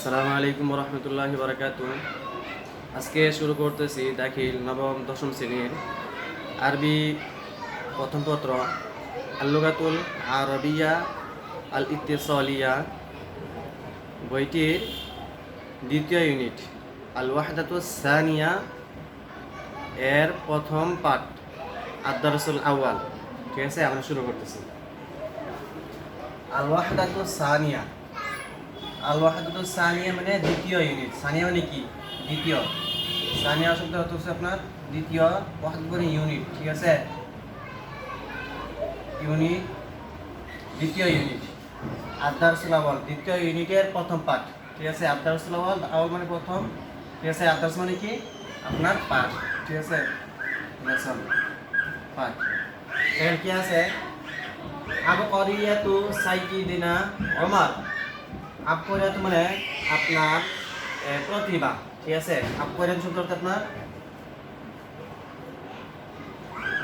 আসসালামু আলাইকুম রহমতুল্লাহি বারাকাতুহ। আজকে শুরু করতেছি দাখিল নবম দশম শ্রেণীর আরবি প্রথম পত্র আল-লুগাতুল আরবিয়া আল-ইত্তিসালিয়া বইটির দ্বিতীয় ইউনিট আল-ওয়াহদাতুস সানিয়া এর প্রথম পাঠ আদ-দারসুল আউয়াল। ঠিক আছে, আমরা শুরু করতেছি। আল-ওয়াহদাতুস সানিয়া, আল-ওয়াহদাতুস সানিয়া মানে দ্বিতীয় ইউনিট। সানিয়া মানে কি? দ্বিতীয়। সানিয়া শব্দ অর্থ হচ্ছে আপনার দ্বিতীয়, ওয়াহদাত মানে ইউনিট। ঠিক আছে, ইউনিট, দ্বিতীয় ইউনিট। আদ-দারসুল আউয়াল দ্বিতীয় ইউনিটের প্রথম পাঠ। ঠিক আছে, আদ-দারসুল আউয়াল, আউয়াল মানে প্রথম। ঠিক আছে, আদ-দারস মানে কি? আপনার পাঠ। ঠিক আছে, লেসন, পাঠ। এর কি আছে? আবকারিয়াতু সাইয়্যিদিনা ওমর। আবকারিয়াতু মানে আপনার প্রতিভা। ঠিক আছে, আবকারিয়াতু শব্দ অর্থ আপনার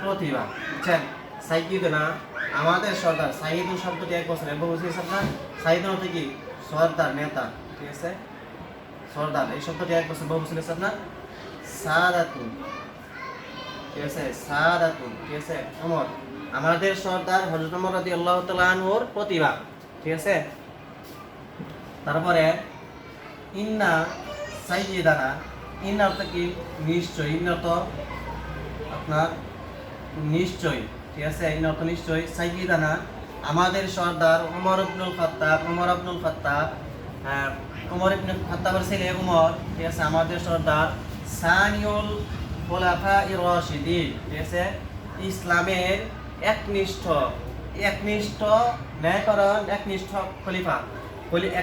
প্রতিভা। বুঝছেন? সাইয়্যিদিনা আমাদের সর্দার। সাইয়্যিদুন শব্দটি এক বছর এবং বুঝিয়েছে আপনার সাইয়্যিদুন অর্থ কি? সর্দার, নেতা। ঠিক আছে, সর্দার। এই শব্দটি এক বছর বহু বুঝিয়েছে আপনার সাদাতুন। ঠিক আছে, সাদাতুন। ঠিক আছে, ওমর আমাদের সর্দার হযরত ওমর রাদিয়াল্লাহু তাআলা আনহুর প্রতিভা। ঠিক আছে, তারপরে ইন্না সাইয়্যিদানা, ইন্না অর্থ কি? নিশ্চয়। ইন্না অর্থ আপনার নিশ্চয়। ঠিক আছে, ইন্না অর্থ নিশ্চয়। সাইয়্যিদানা আমাদের সর্দার ওমর ইবনুল খাত্তাব, ওমর ইবনুল খাত্তাব, ওমর ইবনুল খাত্তাবের ছেলে ওমর। ঠিক আছে, আমাদের সর্দার সানিউল খুলাফায়ে রাশিদিন। ঠিক আছে, ইসলামের একনিষ্ঠ, একনিষ্ঠ ন্যায়করণ, একনিষ্ঠ খলিফা।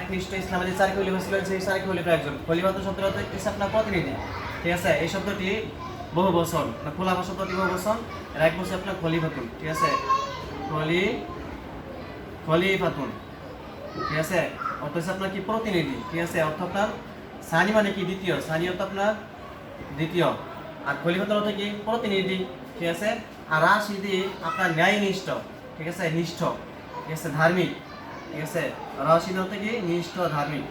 একনিষ্ঠ ইসলামের চার খলিফা ছিলেন, সেই চার খলিফা একজন। খলিফা তো শব্দটা হচ্ছে আপনার প্রতিনিধি। ঠিক আছে, এই শব্দটি বহু বচন, খোলাফা শব্দটি বহু বচন, এর এক বছর আপনার খলিফাতুন। ঠিক আছে, খলিফাতুন। ঠিক আছে, অর্থ হচ্ছে আপনার কি? প্রতিনিধি। ঠিক আছে, অর্থ আপনার সানি মানে কি? দ্বিতীয়। সানি অর্থ আপনার দ্বিতীয়, আর খলিফাতুন অর্থ কি? প্রতিনিধি। ঠিক আছে, আর রাশিদি আপনার ন্যায়নিষ্ঠ। ঠিক আছে, নিষ্ঠ। ঠিক আছে, ধার্মিক। ঠিক আছে, রাশিদ অর্থ কি? নিষ্ঠ, ধার্মিক,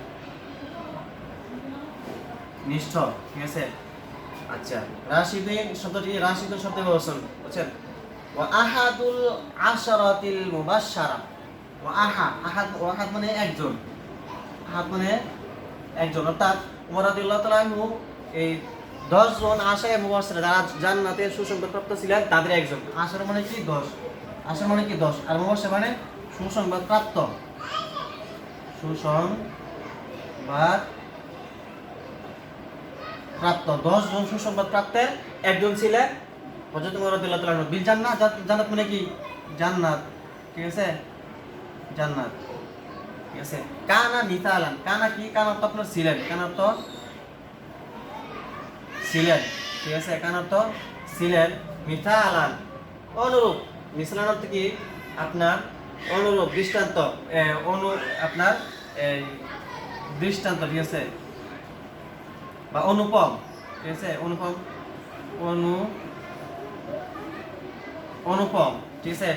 নিষ্ঠ। ঠিক আছে, আচ্ছা। রাশিদিন শব্দটি রাশিদুন শব্দের বচন। বুঝছেন? ওয়া আহাদুল আশরাতিল মুবাশশারা। ওয়া আহাদ, ওয়াহাদ মানে একজন। আহাদ মানে একজন, অর্থাৎ ওমর রাদিয়াল্লাহু তাআলা আনহু এই 10 জন আশায়ে মুবাশশিরা যারা জান্নাতের সুসংবাদপ্রাপ্ত ছিলেন তাদের একজন। আশারা মানে কি? 10। আশারা মানে কি? 10, আর মুবাশশির মানে সুসংবাদপ্রাপ্ত। সুসংবাদ প্রাপ্ত 10 জন সুসংবাদ প্রাপ্তের একজন ছিলেন হযরত ওমর রাদিয়াল্লাহু তাআলা আনহু। বিল জান্নাত, জান্নাত মানে কি? জান্নাত। ঠিক আছে, জান্নাত। ঠিক আছে, কানা মিসালান, কানা কি? কানা তো আপনার ছিলেন, কানা তো ছিলেন। ঠিক আছে, কানা তো ছিলেন। মিসালান অনুরূপ। মিসালান অর্থ কি? আপনার অনুরূপ, দৃষ্টান্ত, আপনার এই দৃষ্টান্ত। ঠিক আছে, বা অনুপম। ঠিক আছে, অনুপম, অনুপম। ঠিক আছে,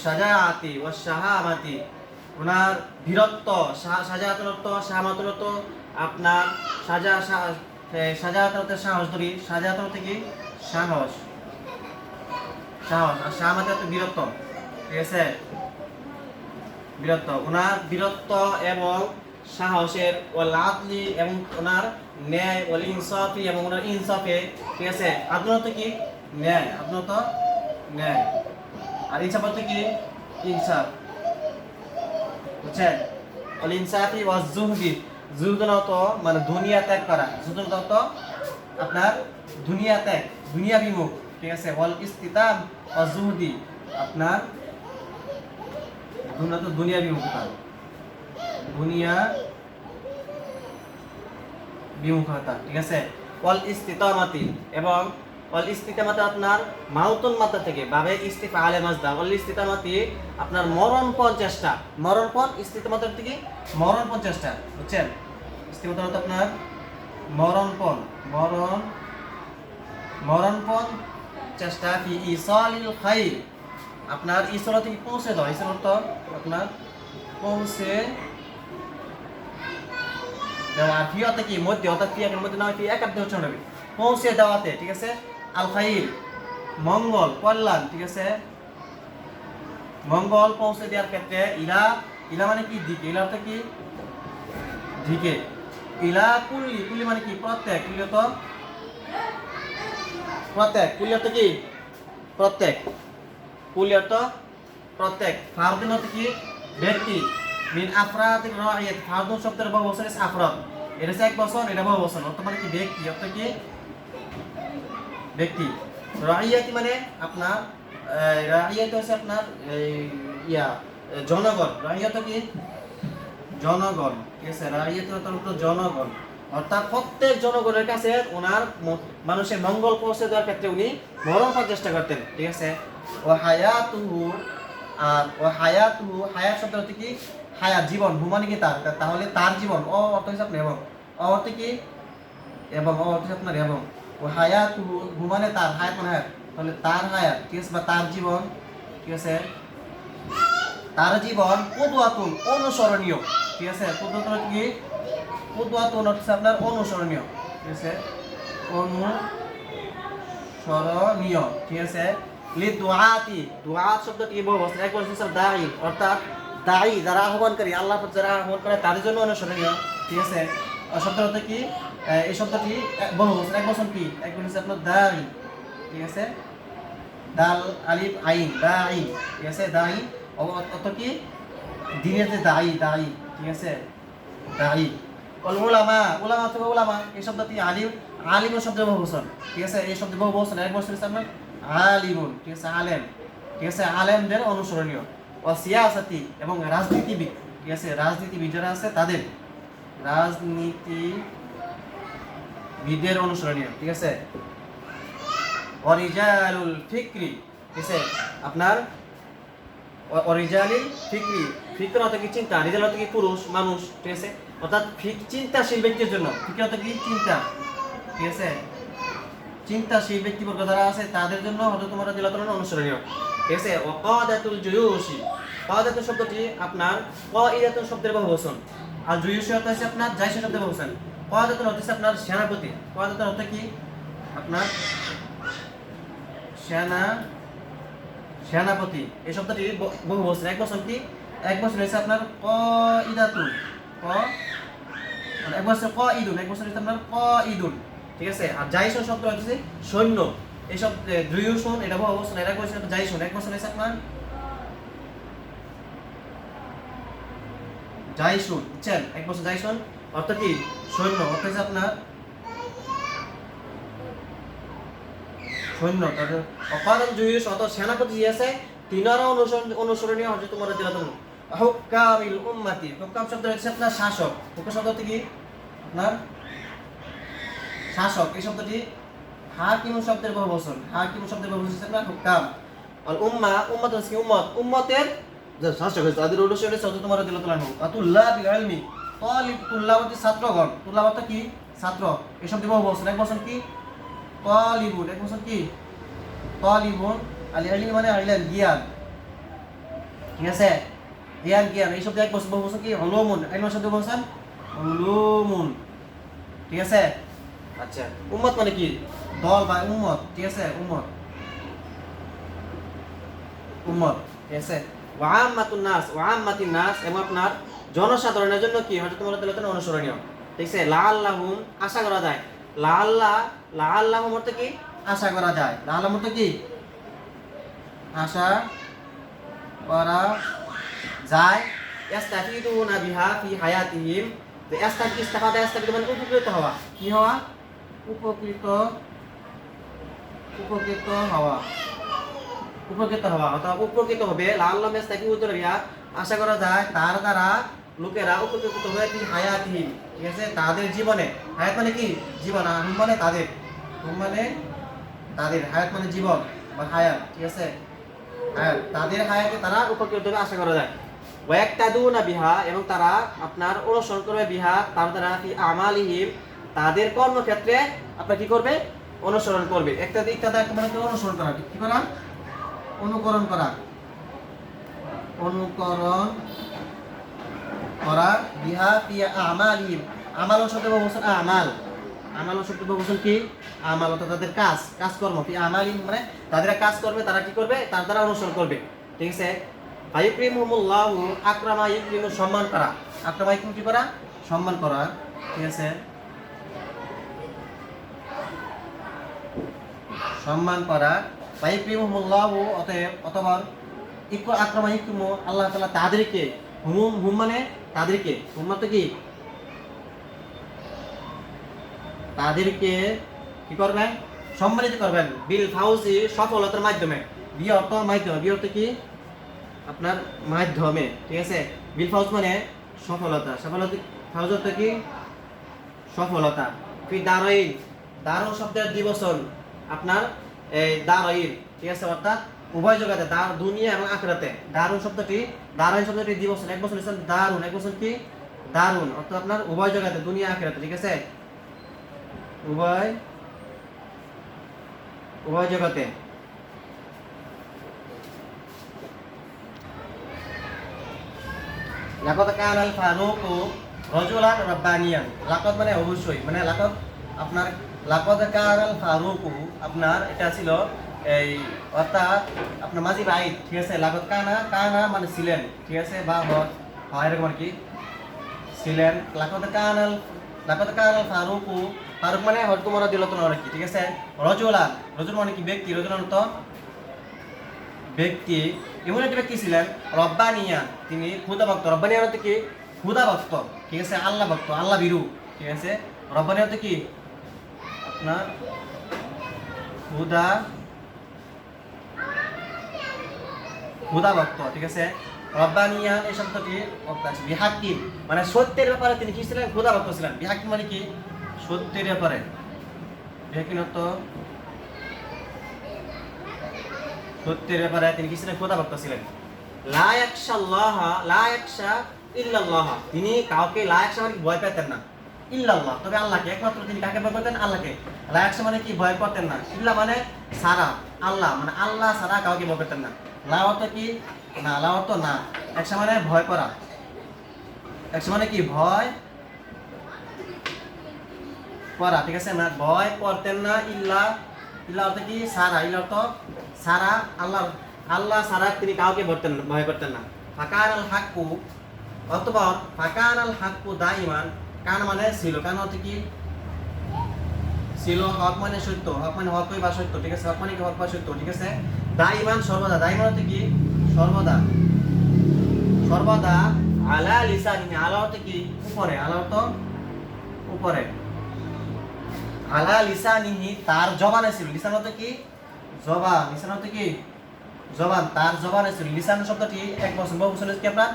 সাজাআতি ওয়া শাহামাতি ওনার বীরত্ব, সাজাআতুল অর্থ, শাহামাতুল অর্থ আপনার সাজাআতুল অর্থ সাহস ধরি। সাজাআতুল অর্থ কি? সাহস, সাহস। আর শাহামাতুল অর্থ বীরত্ব। ঠিক আছে, বীরত্ব। ওনার বীরত্ব এবং সাহসের, ওয়াল আদলি এবং ওনার ন্যায়, ওয়াল ইনসাফি এবং ওনার ইনসাফে। ঠিক আছে, আদল অর্থ কি? ন্যায়, আদল অর্থ ন্যায়, আর ইনসাফ অর্থ কি? ইনসাফ। বুঝছেন? ওয়াল ইনসাফি ওয়াজ জুহদি, জুহদুন অর্থ মানে দুনিয়া ত্যাগ করা। জুহদুন অর্থ আপনার দুনিয়া ত্যাগ, দুনিয়া বিমুখ। ঠিক আছে, ওয়াল ইস্তিতাম ওয়াজ জুহদি আপনার দুনিয়া বিমুখতা, দুনিয়া বিমুখতা। ঠিক আছে, ওয়াল ইস্তিতামাতি এবং ওয়াল ইস্তিতামাতি আপনার মাউতুন মাত্রা থেকে বাবে ইস্তিফাআলে মাজদা। ওয়াল ইস্তিতামাতি আপনার মরণপণ চেষ্টা, মরণপণ। ইস্তিতামাতের থেকে মরণপণ চেষ্টা। বুঝছেন? ইস্তিতামাত অর্থ আপনার মরণপণ, মরণপণ চেষ্টা। ফি ইসালিল খাইর আপনার ইসরা থেকে পৌঁছে দাও। ইসরা অর্থ আপনার পৌঁছে দেওয়া, আর ফি অর্থ কি মধ্যে, অর্থাৎ ফি একের মধ্যে না হয় ফি একার্থে উচ্চারণ হবে। পৌঁছে দেওয়াতে, ঠিক আছে। আল খাইর মঙ্গল কল্যাণ, ঠিক আছে। মঙ্গল পৌঁছে দেওয়ার ক্ষেত্রে ইলা, ইলা মানে কি দিকে, ইলা অর্থ কি দিকে। ইলা কুল্লি, কুল্লি মানে কি প্রত্যেক, কুল্লি অর্থ প্রত্যেক, কুল্লি অর্থ কি প্রত্যেক, কুল্লি অর্থ প্রত্যেক। ফারদুন অর্থ কি ব্যক্তি। মিন আফরাদির রাইয়াত, ফারদুন শব্দের বহুবচন আছে আফরাদ, এটা হচ্ছে এক বচন, এটা বহুবচন, অর্থ মানে কি ব্যক্তি, অর্থ কি ব্যক্তি। রাইয়াতি মানে আপনার রাইয়াত হচ্ছে আপনার ইয়া জনগণ, রাইয়াত কি জনগণ, ঠিক আছে। রাইয়াত অর্থ জনগণ, অর্থাৎ প্রত্যেক জনগণের কাছে ওনার মানুষের মঙ্গল পৌঁছে দেওয়ার ক্ষেত্রে উনি মরণপণ চেষ্টা করতেন, ঠিক আছে। ও হায়াতুহু, আর ও হায়াতুহু, হায়াত শব্দ অর্থ কি হায়াত জীবন, হু মানে কি তার, তাহলে তার জীবন, ও অর্থ হচ্ছে আপনার এবং, অ অর্থ কি এবং, ও অর্থ হচ্ছে আপনার এবং। ও হায়াতুহু, হু মানে তার, হায়াত মানে হায়াত, তাহলে তার হায়াত, ঠিক আছে, বা তার জীবন, ঠিক আছে। তার জীবন কুদওয়াতুন অনুসরণীয়, ঠিক আছে। কুদওয়াতুন কি কুদওয়াতুন হচ্ছে আপনার অনুসরণীয়, ঠিক আছে, অনুসরণীয়, ঠিক আছে। লি দুআতি, দুআত শব্দটি বহুবচন, এক বচন হচ্ছে দাঈ, অর্থাৎ দাঈ যারা আহ্বানকারী, আল্লাহ যারা আহ্বান করে তাদের জন্য অনুসরণীয়, ঠিক আছে। শব্দ অর্থ কি এই শব্দটি বহুবচন, এক বচন কি এক বচন হচ্ছে আপনার দাঈ, ঠিক আছে। দাল আলিফ আইন দাঈ, ঠিক আছে, দাঈ অর্থ কি দিনের যে দায়ী, দায়ী, ঠিক আছে, দায়ী। অল উলামা, উলামা অর্থ উলামা, এই শব্দটি আলিম, আলিম শব্দের বহুবচন, ঠিক আছে। এই শব্দের বহুবচন, এক বচন হচ্ছে আপনার আলিমুন, ঠিক আছে, আলেম, ঠিক আছে, আলেমদের অনুসরণীয়। ও সিয়াসাতি এবং রাজনীতিবিদ, ঠিক আছে, রাজনীতিবিদ যারা আছে তাদের, রাজনীতিবিদের অনুসরণীয়, ঠিক আছে। ও রিজালুল ফিকরি, ঠিক আছে, আপনার অরিজালিল ফিকরি, ফিকর অর্থ কি চিন্তা, রিজাল অর্থ কি পুরুষ মানুষ, ঠিক আছে, অর্থাৎ চিন্তাশীল ব্যক্তির জন্য, ফিকর অর্থ কি চিন্তা, ঠিক আছে, চিন্তাশীল ব্যক্তিবর্গ যারা আছে তাদের জন্য হযরত ওমর রাদিয়াল্লাহু তাআলা অনুসরণীয়, ঠিক আছে। ওয়া কাদাতুল জুয়ুশি, কাদাতুল শব্দটি আপনার কাইদাতুল শব্দের বহুবচন, আর জুয়ুশি অর্থ হচ্ছে আপনার জাইশ শব্দের বহুবচন। কাদাতুল অর্থ হচ্ছে আপনার সেনাপতি, কাদাতুল অর্থ কি আপনার সেনাপতি, এই শব্দটি বহুবচন, এক বচন কি এক বচন হচ্ছে আপনার কাইদাতুন, এক বচন কাইদুন, এক বচন হচ্ছে আপনার কাইদুন, ঠিক আছে। আর জাইশন শব্দ হচ্ছে সৈন্য, এই শব্দ জুয়ুশুন এটা বহুবচন, এর এক বচন জাইশন, এক বচন হচ্ছে আপনার জাইশুন, বুঝছেন, এক বচন জাইশন অর্থ কি সৈন্য, অর্থ হচ্ছে আপনার সৈন্য। তাদের অপাদান জুয়ুশ অর্থ সেনাপতি আছে, তিনারা অনুসরণীয় হযরত ওমর রাদিয়াল্লাহু তাআলা। হুক্কামিল উম্মতি, হুক্কাম শব্দ হচ্ছে আপনার শাসক, হুক্কাম শব্দ কি আপনার শাসক, এই শব্দটি হাকিম শব্দের বহুবচন, হাকিম শব্দের বহুবচন হচ্ছে আপনার হুক্কাম। আর উম্মা, উম্মত হচ্ছে কি উম্মত, উম্মতের যে শাসক হচ্ছে তাদের অনুসরণে হযরত ওমর রাদিয়াল্লাহু তাআলা। আতুল্লাবিল ইলমি, তালিব তুল্লাব হচ্ছে ছাত্রগণ, তুল্লাব অর্থ কি ছাত্র, এই শব্দের বহুবচন, এক বচন কি তালিবুন, এক বচন কি তালিবুন। আল ইলমি মানে ইলম জ্ঞান, ঠিক আছে, জ্ঞান জ্ঞান, এই শব্দ এক বচন, বহুবচন কি উলুমুন, ইলম শব্দ বহুবচন উলুমুন, ঠিক আছে। আচ্ছা, উম্মত মানে কি দল বা উম্মত, ঠিক আছে, উম্মত, উম্মত, ঠিক আছে। ওয়া আম্মাতুন নাস, ওয়া আম্মাতিন নাস এবং আপনার জনসাধারণের জন্য কি হযরত ওমর রাদিয়াল্লাহু তাআলা অনুসরণীয়, ঠিক আছে। লাআল্লাহুম আশা করা যায়, লাআল্লাহুম অর্থ কি আশা করা যায়, লাআল্লাহুম অর্থ কি আশা করা যায়। ইস্তাফিদুনা বিহা ফি হায়াতিহিম, যে ইস্তাফাদা মানে উপকৃত হওয়া, কি হওয়া উপকৃত হওয়া, উপকৃত হওয়া, অর্থাৎ উপকৃত হবে। লাআল্লাহুম ইস্তাফিদুনা বিহা আশা করা যায় তার দ্বারা লোকেরা উপকৃত হবে ফি হায়াতিহিম, ঠিক আছে, তাদের জীবনে। হায়াত মানে কি জীবন, আর হুম মানে তাদের, হুম মানে তাদের, হায়াত মানে জীবন বা হায়াত, ঠিক আছে, হায়াত, তাদের হায়াতে তারা উপকৃত হবে আশা করা যায়। ওয়াক্তাদুনা বিহা এবং তারা আপনার অনুসরণ করবে বিহা তার দ্বারা ফি আমালিহিম, তাদের কর্মক্ষেত্রে আপনার কি করবে অনুসরণ করবে। একটা মানে অনুসরণ করা, কি করা অনুকরণ করা, অনুকরণ করা বিহা ফি আমালিহিম, আমাল শব্দের বহুবচন আমাল। আমাল শব্দের বহুবচন কি? আমাল, অর্থাৎ তাদের কাজ, কাজকর্ম। কি আমাল মানে তাদের কাজ করবে, তারা কি করবে? তার দ্বারা অনুসরণ করবে। ঠিক আছে? ফায়ুকরিমুহুমুল্লাহু, আকরামা ইউকরিমু, সম্মান করা। আকরামা ইউকরিমু কি করা? সম্মান করা। ঠিক আছে? সম্মান করা। ফায়ুকরিমুহুমুল্লাহু, অতএব অথবা আকরামা ইউকরিমু, আল্লাহ তাআলা তাদেরকে, হুম মানে তাদেরকে, হুম মানে কি? তাদেরকে কি করবেন? সম্মানিত করবেন। বিল ফাউজি, সফলতার মাধ্যমে। বি অর্থ মাধ্যমে, বি অর্থ কি? আপনার মাধ্যমে। ঠিক আছে? বিল ফাউজ মানে সফলতা, সফলতা। ফাউজ অর্থ কি? সফলতা। ফি দারাইন, দারুন শব্দের দ্বিবচন আপনার এই দারাইন। ঠিক আছে? অর্থাৎ উভয় জগতে, দুনিয়া এবং আখিরাতে। দারুন শব্দটি, দারাইন শব্দটি দ্বিবচন, এক বচন হচ্ছে দারুন, এক বচন কি? দারুন, অর্থাৎ আপনার উভয় জগতে, দুনিয়া আখিরাতে। ঠিক আছে? উভয় উভয় জগতে। লাকাদ কানাল ফারুকু রাজুলান রাব্বানিয়ান। লাকাদ মানে অবশ্যই, মানে লাকাদ আপনার লাকাদ কানাল ফারুকু আপনার এটা ছিল এই অর্থাৎ আপনার মাঝি ভাই। ঠিক আছে? লাকাদ কানা, কানা মানে ছিলেন। ঠিক আছে? বা হয় এরকম আর কি, ছিলেন। লাকাদ কানাল ফারুকু, ফারুক মানে হযরত ওমর রাদিয়াল্লাহু তাআলা আর কি। ঠিক আছে? রাজুলান, রাজুল মানে কি? ব্যক্তি। রাজুলান তো ব্যক্তি, এমন একটা ব্যক্তি ছিলেন রব্বানিয়া, তিনি খুদা ভক্ত। রব্বানিয়া অর্থ কি? খুদা ভক্ত। ঠিক আছে? আল্লাহ ভক্ত, আল্লাহ বিরু। ঠিক আছে? রব্বানিয়া অর্থ কি? আপনার খুদা, খুদা ভক্ত। ঠিক আছে? রব্বানিয়া এই শব্দটি বিহাক্কিন মানে সত্যের ব্যাপারে তিনি কি ছিলেন? খুদা ভক্ত ছিলেন। বিহাক্কিন মানে কি? সত্যের ব্যাপারে। বিহাক্কিন অর্থ সত্যের ব্যাপারে তিনি কি ছিলেন? খোদা ভক্ত ছিলেন। লা ইয়াখশাল্লাহ, লা ইয়াখশা ইল্লাল্লাহ, তিনি কাউকে, লা ইয়াখশা মানে ভয় পেতেন না, ইল্লাল্লাহ তবে আল্লাহকে, একমাত্র তিনি কাকে ভয় করতেন? আল্লাহকে। লা ইয়াখশা মানে কি? ভয় করতেন না। ইল্লা মানে সারা, আল্লাহ মানে আল্লাহ সারা কাউকে ভয় করতেন না। লা অর্থ কি? না, লা অর্থ না। ইয়াখশা মানে ভয় করা। ইয়াখশা মানে কি? ভয় করা। ঠিক আছে? মানে ভয় করতেন না। ইল্লা, ইল্লা অর্থ কি? সারা। ইল্লা অর্থ সারা, আল্লাহ, আল্লাহ সারা তিনি কাউকে ভয় করতেন না। ফাকান আল হাক্কু, অথবা ফাকান আল হাক্কু দাইমান, কান মানে ছিল, কান অর্থ কি? ছিল। হক মানে সত্য, হক মানে হকই বা সত্য। ঠিক আছে? হক মানে কি? হক বা সত্য। ঠিক আছে? দাইমান সর্বদা, দাইমান অর্থ কি? সর্বদা, সর্বদা। আলা লিসানিহি, আলা অর্থ কি? উপরে, আলা অর্থ উপরে। আলা লিসানিহি, তার জবানে ছিল। লিসান অর্থ কি? জবান। লিসান অর্থ কি? জবান, তার জবানে ছিল। লিসান শব্দটি এক বচন, বহুবচন হচ্ছে আপনার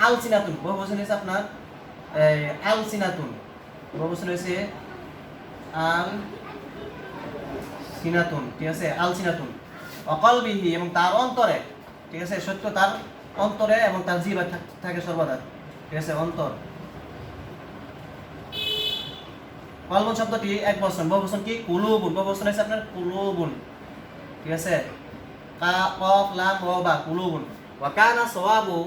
আলসিনাতুন। বহুবচন হচ্ছে আপনার আলসিনাতুন। বহুবচন হচ্ছে আল সিনাতুন। ঠিক আছে? আলসিনাতুন। অকলবিহি, এবং তার অন্তরে। ঠিক আছে? সত্য তার অন্তরে এবং তার জিহ্বায় থাকে সর্বদা। ঠিক আছে? অন্তর। কলবুন শব্দটি এক বচন, বহুবচন কি? কুলুবুন। বহুবচন হচ্ছে আপনার কুলুবুন। ঠিক আছে? কফ লাম র বা, কুলুবুন। ওয়া কানা সওয়াবু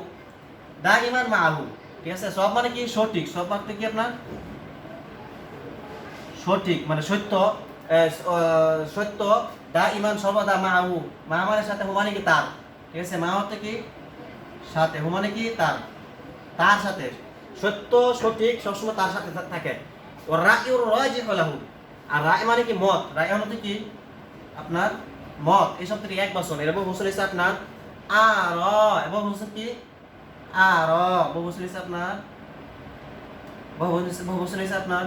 দাইমান মাআহু। ঠিক আছে? সওয়াব মানে কি? সঠিক। সওয়াব মানে কি আপনার? সঠিক মানে সত্য, সত্য। দাইমান সর্বদা, মাআহু, মা মানে সাথে, হু মানে কি? তার। ঠিক আছে? মা অর্থ কি? সাথে, হু মানে কি? তার, তার সাথে। সত্য, সঠিক সবসময় তার সাথে থাকে। ও রাইউর রাজিহু লাহু, আর রাই মানে কি? মত। রাই মানে কি? আপনার মত। এই শব্দটি এক বচন। এর বহুবচন হচ্ছে আপনার আর, এবং বহুবচন কি? আর। বহুবচন হচ্ছে আপনার বহুবচন হচ্ছে আপনার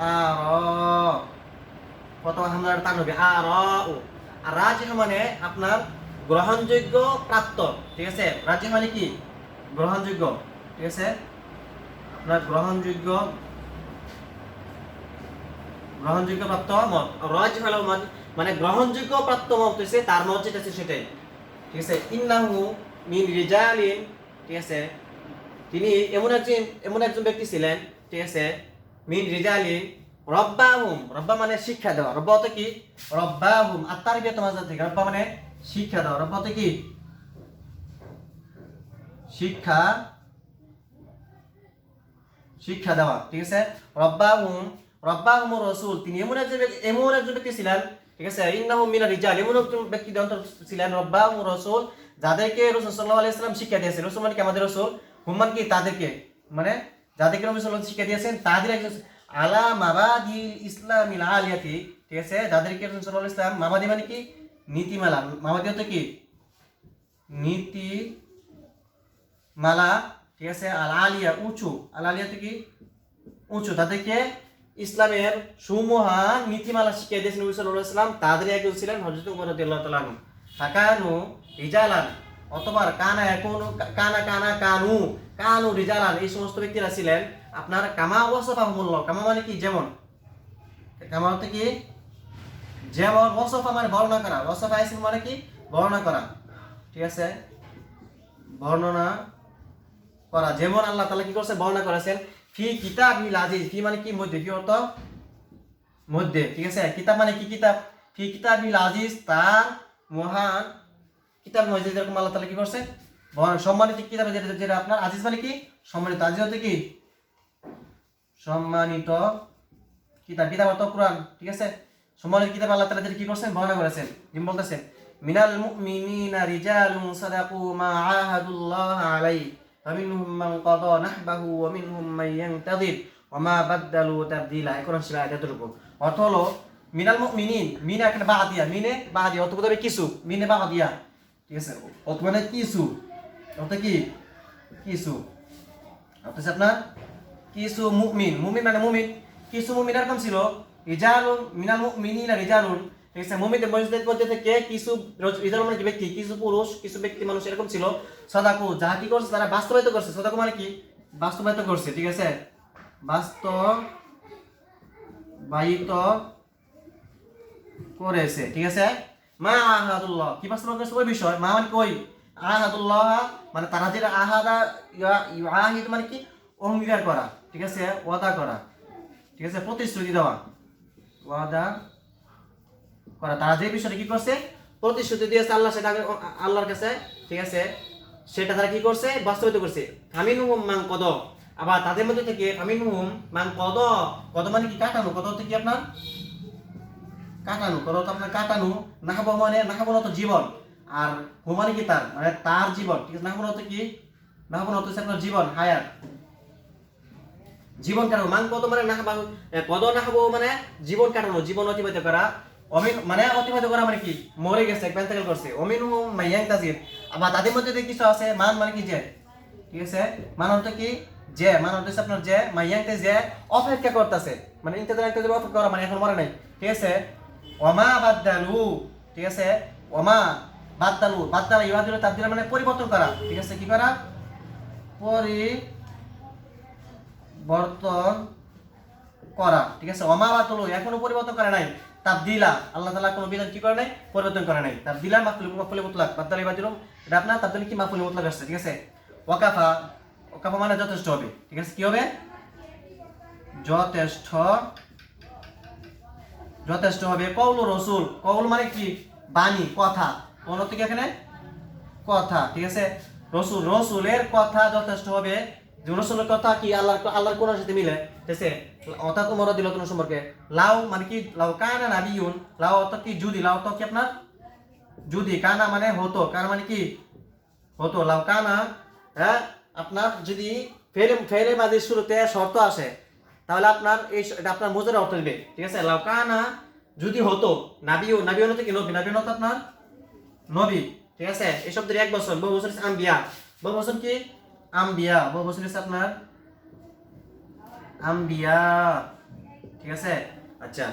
আর। কত হামলার টান হবে? আর। আর রাজিহ মানে আপনার গ্রহণযোগ্য, প্রাপ্ত। ঠিক আছে? রাজিহ মানে কি? গ্রহণযোগ্য। ঠিক আছে? আপনার গ্রহণযোগ্য, গ্রহণযোগ্য প্রাপ্ত মত। রাজিহ হলো মানে গ্রহণযোগ্য প্রাপ্ত মত হচ্ছে তার মত যেটা আছে সেটাই। ঠিক আছে? ইন্নাহু মিন রিজালিন। ঠিক আছে? তিনি এমন একজন ব্যক্তি ছিলেন। ঠিক আছে? মিন রিজালিন রব্বাহুম, রব্বা মানে শিক্ষা দেওয়া। রব্বা অর্থ কি? রব্বাহুম আত-তারবিয়াতু মাজার থেকে, রব্বা মানে শিক্ষা দেওয়া। রব্বা অর্থ কি? শিক্ষা শিক্ষা দেওয়া, ঠিক আছে। রব্বাহুম রাসূল, তিনি এমন একজন ব্যক্তি ছিলেন, ঠিক আছে। ইন্নাহুম মিনার রিজাল, এমন একজন ব্যক্তি ছিলেন রব্বাহুম রাসূল, যাদেরকে রাসূল সাল্লাল্লাহু আলাইহি ওয়াসাল্লাম শিক্ষা দিয়েছেন। রাসূল মানে কি আমাদের রাসূল, হুম মানে কি তাদেরকে, মানে যাদেরকে রাসূল সাল্লাল্লাহু আলাইহি ওয়াসাল্লাম শিক্ষা দিয়েছেন তাদের একজন, আলা মাবাদিল ইসলামিল আলিয়াতি, ঠিক আছে। যাদেরকে রাসূল সাল্লাল্লাহু আলাইহি ওয়াসাল্লাম, মাবাদি মানে কি নীতিমালা, মাবাদি হচ্ছে কি নীতিমালা, ঠিক আছে। আল আলিয়া উঁচু, আল আলিয়া কি উঁচু, তাদেরকে ইসলামের সুমহান নীতিমালা শিখিয়ে দিয়েছেন নবী সাল্লাল্লাহু আলাইহি ওয়াসাল্লাম। তাদের একজন ছিলেন হযরত ওমর রাদিয়াল্লাহু তাআলা আনহু। ফাকানু রিজালান, অথবা কানা একুনু কানু রিজালান, এই সমস্ত ব্যক্তিরা ছিলেন আপনার কামা ওয়াসাফাহুমুল্লাহ, কামা মানে কি যেমন, কামা হতে কি যেমন, ওয়াসাফা মানে বর্ণনা করা, ওয়াসাফা ইসম মানে কি বর্ণনা করা, ঠিক আছে। বর্ণনা করা, যেমন আল্লাহ তাআলা কি করছে বর্ণনা করেছেন ফি কিতাবিল আজিজ, ফি মানে কি মধ্যে, কি অর্থ মধ্যে, ঠিক আছে। কিতাব মানে কি কিতাব, ফি কিতাবিল আজিজ, তার মহান কিতাব মধ্যে যেরকম আল্লাহ তাআলা কি করছে সম্মানিত কিতাব, যেটা আপনার আজিজ মানে কি সম্মানিত, আজিজ হতে কি সম্মানিত কিতাব, কিতাব অর্থ কোরআন, ঠিক আছে। সম্মানিত কিতাব আল্লাহ তাআলা যেটা কি করছেন বর্ণনা করেছেন। যিনি বলতেছেন মিনাল মুমিনিনা রিজালুন সাদাকু মা আহাদুল্লাহ আলাইহি ফামিনহুম মান কাদা নাহবাহু ওয়া মিনহুম মান ইয়ানতাযির ওয়া মা বাদদালু তাবদীলা। এখন ছিল এতটুকু অর্থ হলো মিনাল মুমিনিন, মিনা একটা বাদিয়া, মিনে বাদিয়া অর্থ বোঝাবে কিছু, মিনে বাদিয়া, ঠিক আছে। অর্থ মানে কিছু, অর্থ কি কিছু, অর্থ আপনার কিছু মুমিন, মুমিন মানে মুমিন, কিছু মুমিন এরকম ছিল, রিজালুন মিনাল মুমিনিনা রিজালুন, ঠিক আছে। মুমিনদের মধ্যে থেকে কিছু রিজাল মানে কি ব্যক্তি, কিছু পুরুষ, কিছু ব্যক্তি মানুষ এরকম ছিল, সাদাকু যাহা কি করছে তারা বাস্তবায়িত করছে, সাদাকু মানে কি বাস্তবায়িত করছে, ঠিক আছে। বাস্তবায়িত করেছে, ঠিক আছে। মা আহাদুল্লাহ, কি বাস্তবায়িত করেছে ওই বিষয়, মা মানে কই আহাদুল্লাহ মানে তারা যেটা আহাদা ইউআহিদ মানে কি অঙ্গীকার করা, ঠিক আছে, ওয়াদা করা, ঠিক আছে, প্রতিশ্রুতি দেওয়া, ওয়াদা করা, তারা যে বিষয়টা কি করছে প্রতিশ্রুতি দিয়েছে আল্লাহ সেটা আল্লাহর কাছে, ঠিক আছে, সেটা তারা কি করছে বাস্তবায়িত করছে। ফামিনহুম মান কদ, আবার তাদের মধ্যে থেকে ফামিনহুম মান কদ, কদ মানে কি কাটানো, কদ হচ্ছে কি আপনার কাটানো, কদ হচ্ছে আপনার কাটানো, নাহব মানে নাহব হতো জীবন, আর হু মানে কি তার মানে তার জীবন, ঠিক আছে। নাহব হতো কি নাহব হচ্ছে আপনার জীবন, হায়াত, জীবন কাটানো। মান কদ মানে নাহব, কদ নাহব মানে জীবন কাটানো, জীবন অতিবাহিত করা। অমিন মানে অতিবাহিত করা মানে কি মরে গেছে, ইন্তেকাল করছে। অমিনহুম মান ইয়ানতাযির, আবার তাদের মধ্যে কিছু আছে, মান মানে কি যে, ঠিক আছে। মান অর্থ কি যে, মান অর্থ আপনার যে, মান ইয়ানতাযির যে অপেক্ষা করতেছে, মানে ইন্তেজার অপেক্ষা করা মানে এখন মরে নাই, ঠিক আছে। ওয়ামা বাদদালু, ঠিক আছে। ওয়ামা বাদদালা ইউবাদদিলু তাবদীলা মানে পরিবর্তন করা, ঠিক আছে, কি করা পরিবর্তন করা, ঠিক আছে। ওয়ামা বাদদালু এখনো পরিবর্তন করে নাই, তাবদীলা আল্লাহ তাআলা কোনো বিধান কি করে নাই পরিবর্তন করে নাই। তাবদীলা মাফউল মুতলাক, বাদদালা ইউবাদদিলু এটা আপনার তাবদীল কি মাফউল মুতলাক আসছে, ঠিক আছে। ওয়াকাফা, ওয়াকাফা মানে যথেষ্ট হবে, ঠিক আছে। কি হবে যথেষ্ট, যথেষ্ট হবে। কওলু রাসূল, কওল মানে কি বাণী, কথা, কোন থেকে এখানে কথা, ঠিক আছে। রসুলের কথা যথেষ্ট হবে, যে রসুলের কথা কি আল্লাহর কোরআনের সাথে মিলে, ঠিক আছে। অর্থাৎ উমর রাদিয়াল্লাহু তাআলা সম্পর্কে লাউ মানে কি লাউ কানা নাবিয়ুন, লাউ অর্থ কি যদি, লাউ অর্থ কি আপনার যদি, কানা মানে হতো, কানা মানে কি হতো, লাউ কানা, হ্যাঁ আপনার যদি ফেলে মাঝে শুরুতে শর্ত আসে তাহলে আপনার এটা আপনার মুজারা অর্থ দিবে, ঠিক আছে। লাউ কানা যদি হতো, নাবিয়ুন হতে কি নবী, নাবিয়ুন হতো আপনার নবী, ঠিক আছে। এই শব্দের এক বছর, বহু বছর আম্বিয়া, বহু বছর কি আম্বিয়া, বহু বছর হচ্ছে আপনার আম্বিয়া, ঠিক আছে। আচ্ছা,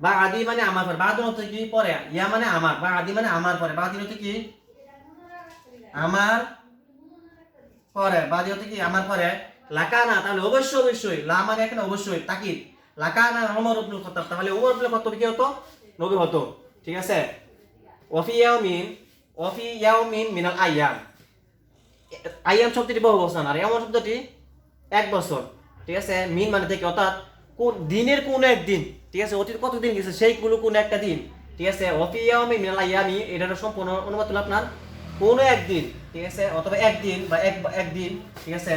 বা আদি মানে আমার পরে, বাদুন হতে কি পরে, ইয়া মানে আমার, বা আদি মানে আমার পরে, বাদি হতে কি আমার পরে, বাদি হতে কি আমার পরে। লাকানা তাহলে অবশ্যই, লা মানে এখানে অবশ্যই তাকিদ, লাকানা ওমর ইবনুল খাত্তাব, তাহলে ওমর ইবনুল খাত্তাব কি হতো নবী হতো, ঠিক আছে। ওয়াফি ইয়াউমিন মিনাল আইয়াম, আইয়াম শব্দটি বহু বছর আর ইয়াম শব্দটি এক বছর, ঠিক আছে। মিন মানে থেকে অর্থাৎ কোন দিনের কোন একদিন, ঠিক আছে। অতীত কত দিন গেছে সেইগুলো কোন একটা দিন, ঠিক আছে। ওয়াফি ইয়াউমিন মিনাল আইয়ামি এটার সম্পূর্ণ অনুবাদ হলো আপনার কোন একদিন, ঠিক আছে, অথবা একদিন বা একদিন, ঠিক আছে,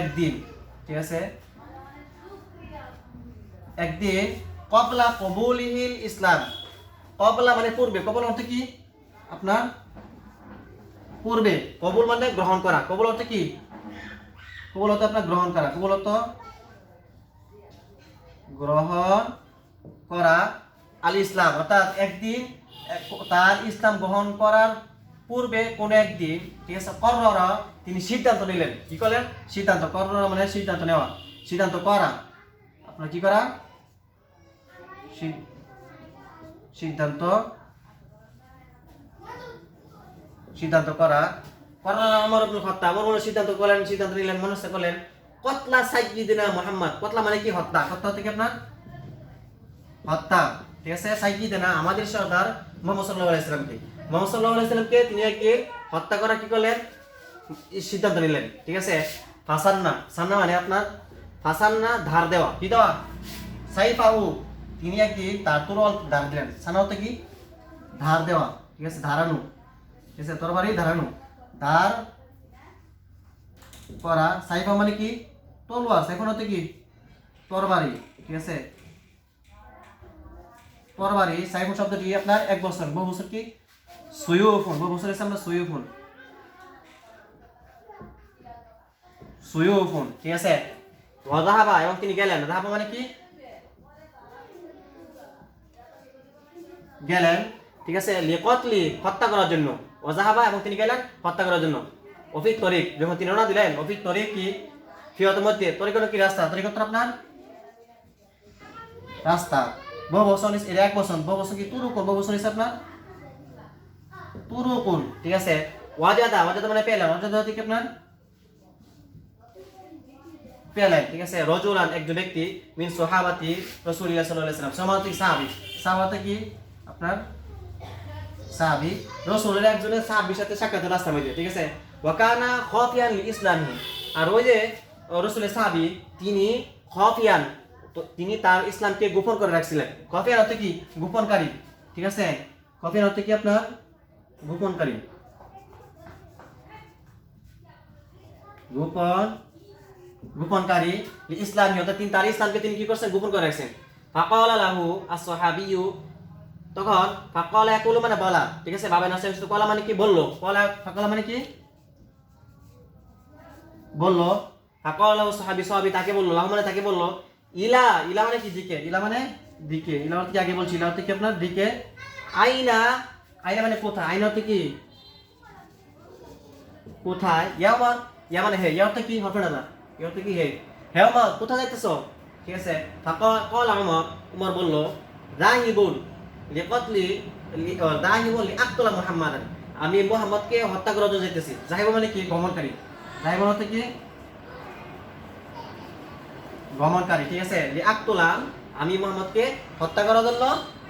একদিন, ঠিক আছে, একদিন কবলা কবুলিহিল ইসলাম, কবলা মানে পূর্বে, কবল অর্থ কি আপনার পূর্বে, কবুল মানে গ্রহণ করা, কবুল অর্থ কি, কবুল অর্থ আপনার গ্রহণ করা, কবুল অর্থ গ্রহণ করা, আল ইসলাম অর্থাৎ একদিন তার ইসলাম গ্রহণ করার পূর্বে কোন একদিন, ঠিক আছে, কর্ররা তিনি সিদ্ধান্ত নিলেন, কি করলেন, সিদ্ধান্ত, কর্ররা মানে সিদ্ধান্ত নেওয়া, সিদ্ধান্ত করা, আপনার কি করা, সিদ্ধান্ত, সিদ্ধান্ত করা, কর্ররা ওমর ইবনে খাত্তাব, ওমর সিদ্ধান্ত করলেন, সিদ্ধান্ত নিলেন, মনস্থ করলেন, কতলা সাইয়্যিদিনা মুহাম্মদ, কতলা মানে কি হত্যা, হত্যা থেকে আপনার হত্যা, ঠিক আছে, সাইয়্যিদিনা আমাদের সর্দার মুহাম্মদ সাল্লাল্লাহু আলাইহি ওয়াসাল্লামকে, মুহাম্মদ সাল্লাল্লাহু আলাইহি ওয়াসাল্লামকে তিনি একদিন হত্যা করা কি করলেন, সিদ্ধান্ত নিলেন, ঠিক আছে, ফাসান্না, সান্না মানে আপনার ফাসান্না ধার দেওয়া, কি দেওয়া, সাইফাহু তিনি একদিন তার তরোয়াল ধার দিলেন, সান্না হতে কি ধার দেওয়া, ঠিক আছে, ধারানো, ঠিক আছে, তরবারি ধারানো, ধার করা, সাইফা মানে কি তলোয়ার, সাইফা হতে কি তরবারি, ঠিক আছে, তরবারি, সাইফুন শব্দটি আপনার এক বছর, বহু বছর কি সুয়ুফুন, বহু বছর এসে আমরা সুয়ুফুন, সুয়ুফুন, ঠিক আছে, ওয়াজাহাবা এবং তিনি গেলেন, যাহাবা মানে কি গেলেন, ঠিক আছে, লিকাতলি হত্যা করার জন্য, ওয়াজাহাবা এবং তিনি গেলেন হত্যা করার জন্য, অফিক তরিক যখন তিনি রওনা দিলেন, অফিক তরিক কি ফিয়াতের মধ্যে, তরিক কি রাস্তা, তরিক আপনার রাস্তা, বহু বছর এর এক বছর, বহু বছর কি তুরুকুন, বহু বছর আপনার তুরুকুন, ঠিক আছে, ওয়াজাদা, ওয়াজাদা মানে পেলেন, ওয়াজাদা থেকে আপনার পেলেন, ঠিক আছে, রজুলান একজন ব্যক্তি মিন সাহাবাতি রাসূলুল্লাহ সাল্লাল্লাহু আলাইহি ওয়াসাল্লাম, সাহাবাতি সাহাবী, সাহাবাতে কি আপনার সাহাবী, রাসূলের একজনের সাহাবীর সাথে সাক্ষাৎ রাস্তা মধ্যে, ঠিক আছে, ওয়াকানা খাফিয়ান লিল ইসলামি, আর ওই যে রাসূলের সাহাবী তিনি খাফিয়ান, তো তিনি তার ইসলামকে গোপন করে রাখছিলেন, খাফিয়ান অর্থ কি গোপনকারী, ঠিক আছে, খাফিয়ান অর্থ কি আপনার গোপনকারী, গোপন, গোপনকারী, ইসলামী অর্থাৎ তিনি তার ইসলামকে তিনি কি করছেন গোপন করে রাখছেন, ফাকালা লাহু আস-সাহাবিয়্যু, তখন ফাকালা ইয়াকুলু মানে বলা, ঠিক আছে, বাবা নাসের সাথে কলা মানে কি বললো, কলা ফাকালা মানে কি বললো, ফাকালা লাহু সাহাবী, সাহাবী তাকে বললো, লাহু মানে তাকে বললো, ইলা, ইলা মানে কি দিকে, ইলা মানে দিকে, ইলা অর্থ কি আগে বলছি, ইলা অর্থ কি আপনার দিকে, আইনা, আইনা মানে কোথায়, আইনা অর্থ কি কোথায়, ইয়ামা, ইয়া মানে হে, ইয়া অর্থ কি হবে না, ইয়া অর্থ কি হে, হে ওমর কোথায় যাইতেছো, ঠিক আছে, ফাকালা ওমর, ওমর বললো, রাহিবুন লিকাতলি, রাহিবুন লিআকতুলা মুহাম্মাদান, আমি মুহাম্মদকে হত্যা করার জন্য যাইতেছি, যাইব মানে কি ভ্রমণকারী, যাইব অর্থ কি ভ্রমণকারী, ঠিক আছে, লিআকতুলা আমি মুহাম্মদকে হত্যা করার জন্য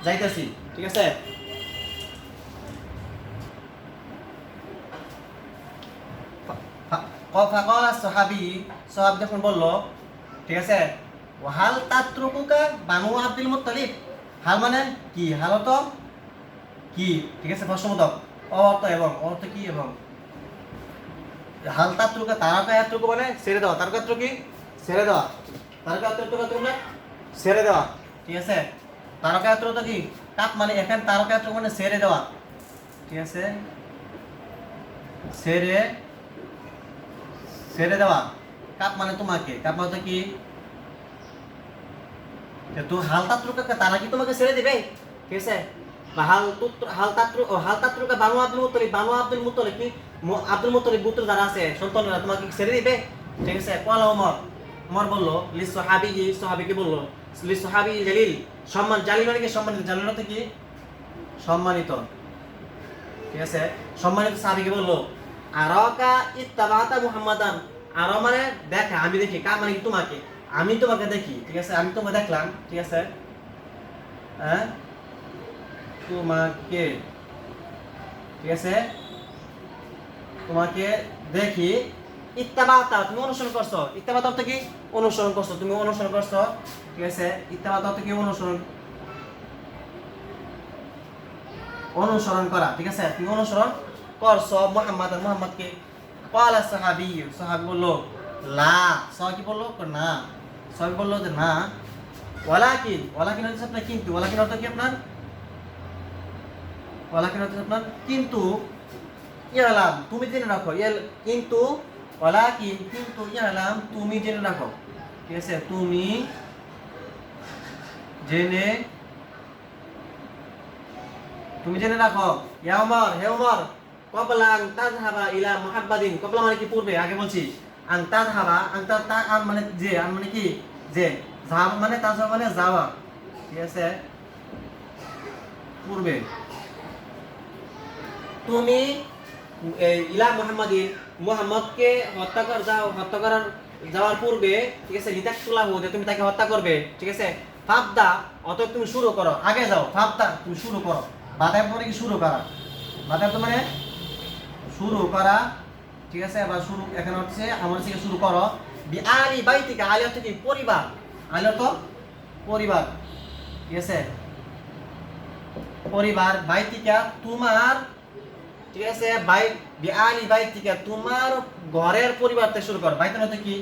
যাইতেছি, ঠিক আছে, ফাকালা সাহাবী, সাহাবী যখন বলল, ঠিক আছে, হাল তাতরুকুকা বানু আব্দুল মুত্তালিব, হাল মানে কি, হাল তো কি, ঠিক আছে, প্রশ্নবোধক, অর্থ এবং, অর্থ কি এবং, হাল তাতরুকা তারকায়াতরুকু মানে ছেড়ে দেওয়া, তারকায়াতরু কি ছেড়ে দেওয়া, তারকায়াতরুকু তোমরা ছেড়ে দেওয়া, ঠিক আছে, তারকায়াতরু তো কি কাপ মানে, এখানে তারকায়াতরু মানে ছেড়ে দেওয়া, ঠিক আছে, ছেড়ে, ছেড়ে দেওয়া, কাপ মানে তোমাকে, কাপ মানে কি তো, হাল তাতরুকা তারা কি তোমাকে ছেড়ে দিবে, ঠিক আছে, হাল তাতরুকা Banu Abdul Muttalib, Banu Abdul Muttalib কি আব্দুল মুত্তালিব গোত্র যারা আছে সন্তানরা তোমাকে ছেড়ে দিবে, ঠিক আছে, কলা ওমর, ওমর বললো, লি সাহাবী, সাহাবীকে বললো, লি সাহাবী জালিল, সম্মান, জালিল মানে কি সম্মানিত, জালিল মানে কি সম্মানিত, ঠিক আছে, সম্মানিত সাহাবীকে বললো, আরাকা ইত্তাবাতা মুহাম্মাদান, আরা মানে দেখা, আমি দেখি, কা মানে কি তোমাকে, আমি তোমাকে দেখি, ঠিক আছে, আমি তোমাকে দেখলাম, ঠিক আছে, হ্যাঁ তোমাকে, ঠিক আছে, তোমাকে দেখি, ইত্তাবাতা তুমি অনুসরণ করছো, ইত্তাবাতা অর্থ কি অনুসরণ করছো, তুমি অনুসরণ করছো, ঠিক আছে, ইত্তাবাতা অর্থ কি অনুসরণ, অনুসরণ করা, ঠিক আছে, তুমি অনুসরণ করছো মুহাম্মাদান, মুহাম্মদকে, ক্বালা সাহাবী, সাহাবী বলল, লা, সবাই কি বললো? না। সবাই বললো যে না। ওয়ালাকিন, ওয়ালাকিন হচ্ছে আপনার কিন্তু, ওয়ালাকিন অর্থ কি আপনার? ওয়ালাকিন অর্থ আপনার কিন্তু, ইয়ালাম তুমি জেনে রাখো, কিন্তু ওয়ালাকিন কিন্তু ইয়ালাম তুমি জেনে রাখো, ঠিক আছে? তুমি জেনে, তুমি জেনে রাখো। ইয়া ওমর, হে ওমর, কবলা আন তাযহাবা ইলা মুহাম্মাদিন, কবলা মানে কি? পূর্বে, আগে বলছি। আন তাযহাবা, আন তা আন মানে যে, আন মানে কি? যে, যাওয়া মানে তাযহাবা মানে যাওয়া, ঠিক আছে? পূর্বে তুমি ইলা মুহাম্মাদিন, মুহাম্মদকে হত্যা করার যাওয়ার পূর্বে, ঠিক আছে? লিতাকতুলা হু, তুমি তাকে হত্যা করবে, ঠিক আছে? ফাবদা, অতএব তুমি শুরু করো, আগে যাও। ফাবদা তুমি শুরু করো, বাদায় পরে কি শুরু করা, বাদায় তো মানে শুরু করা, ঠিক আছে? আবার শুরু এখানে হচ্ছে আমার থেকে শুরু করো। আলি বাইতিকা, আলি অর্থ কি? পরিবার, আলি অর্থ পরিবার, ঠিক আছে? পরিবার, বাইতিকা তোমার, ঠিক আছে? আলি বাইতিকা তোমার ঘরের পরিবার থেকে শুরু করো। বাইতের অর্থ কি?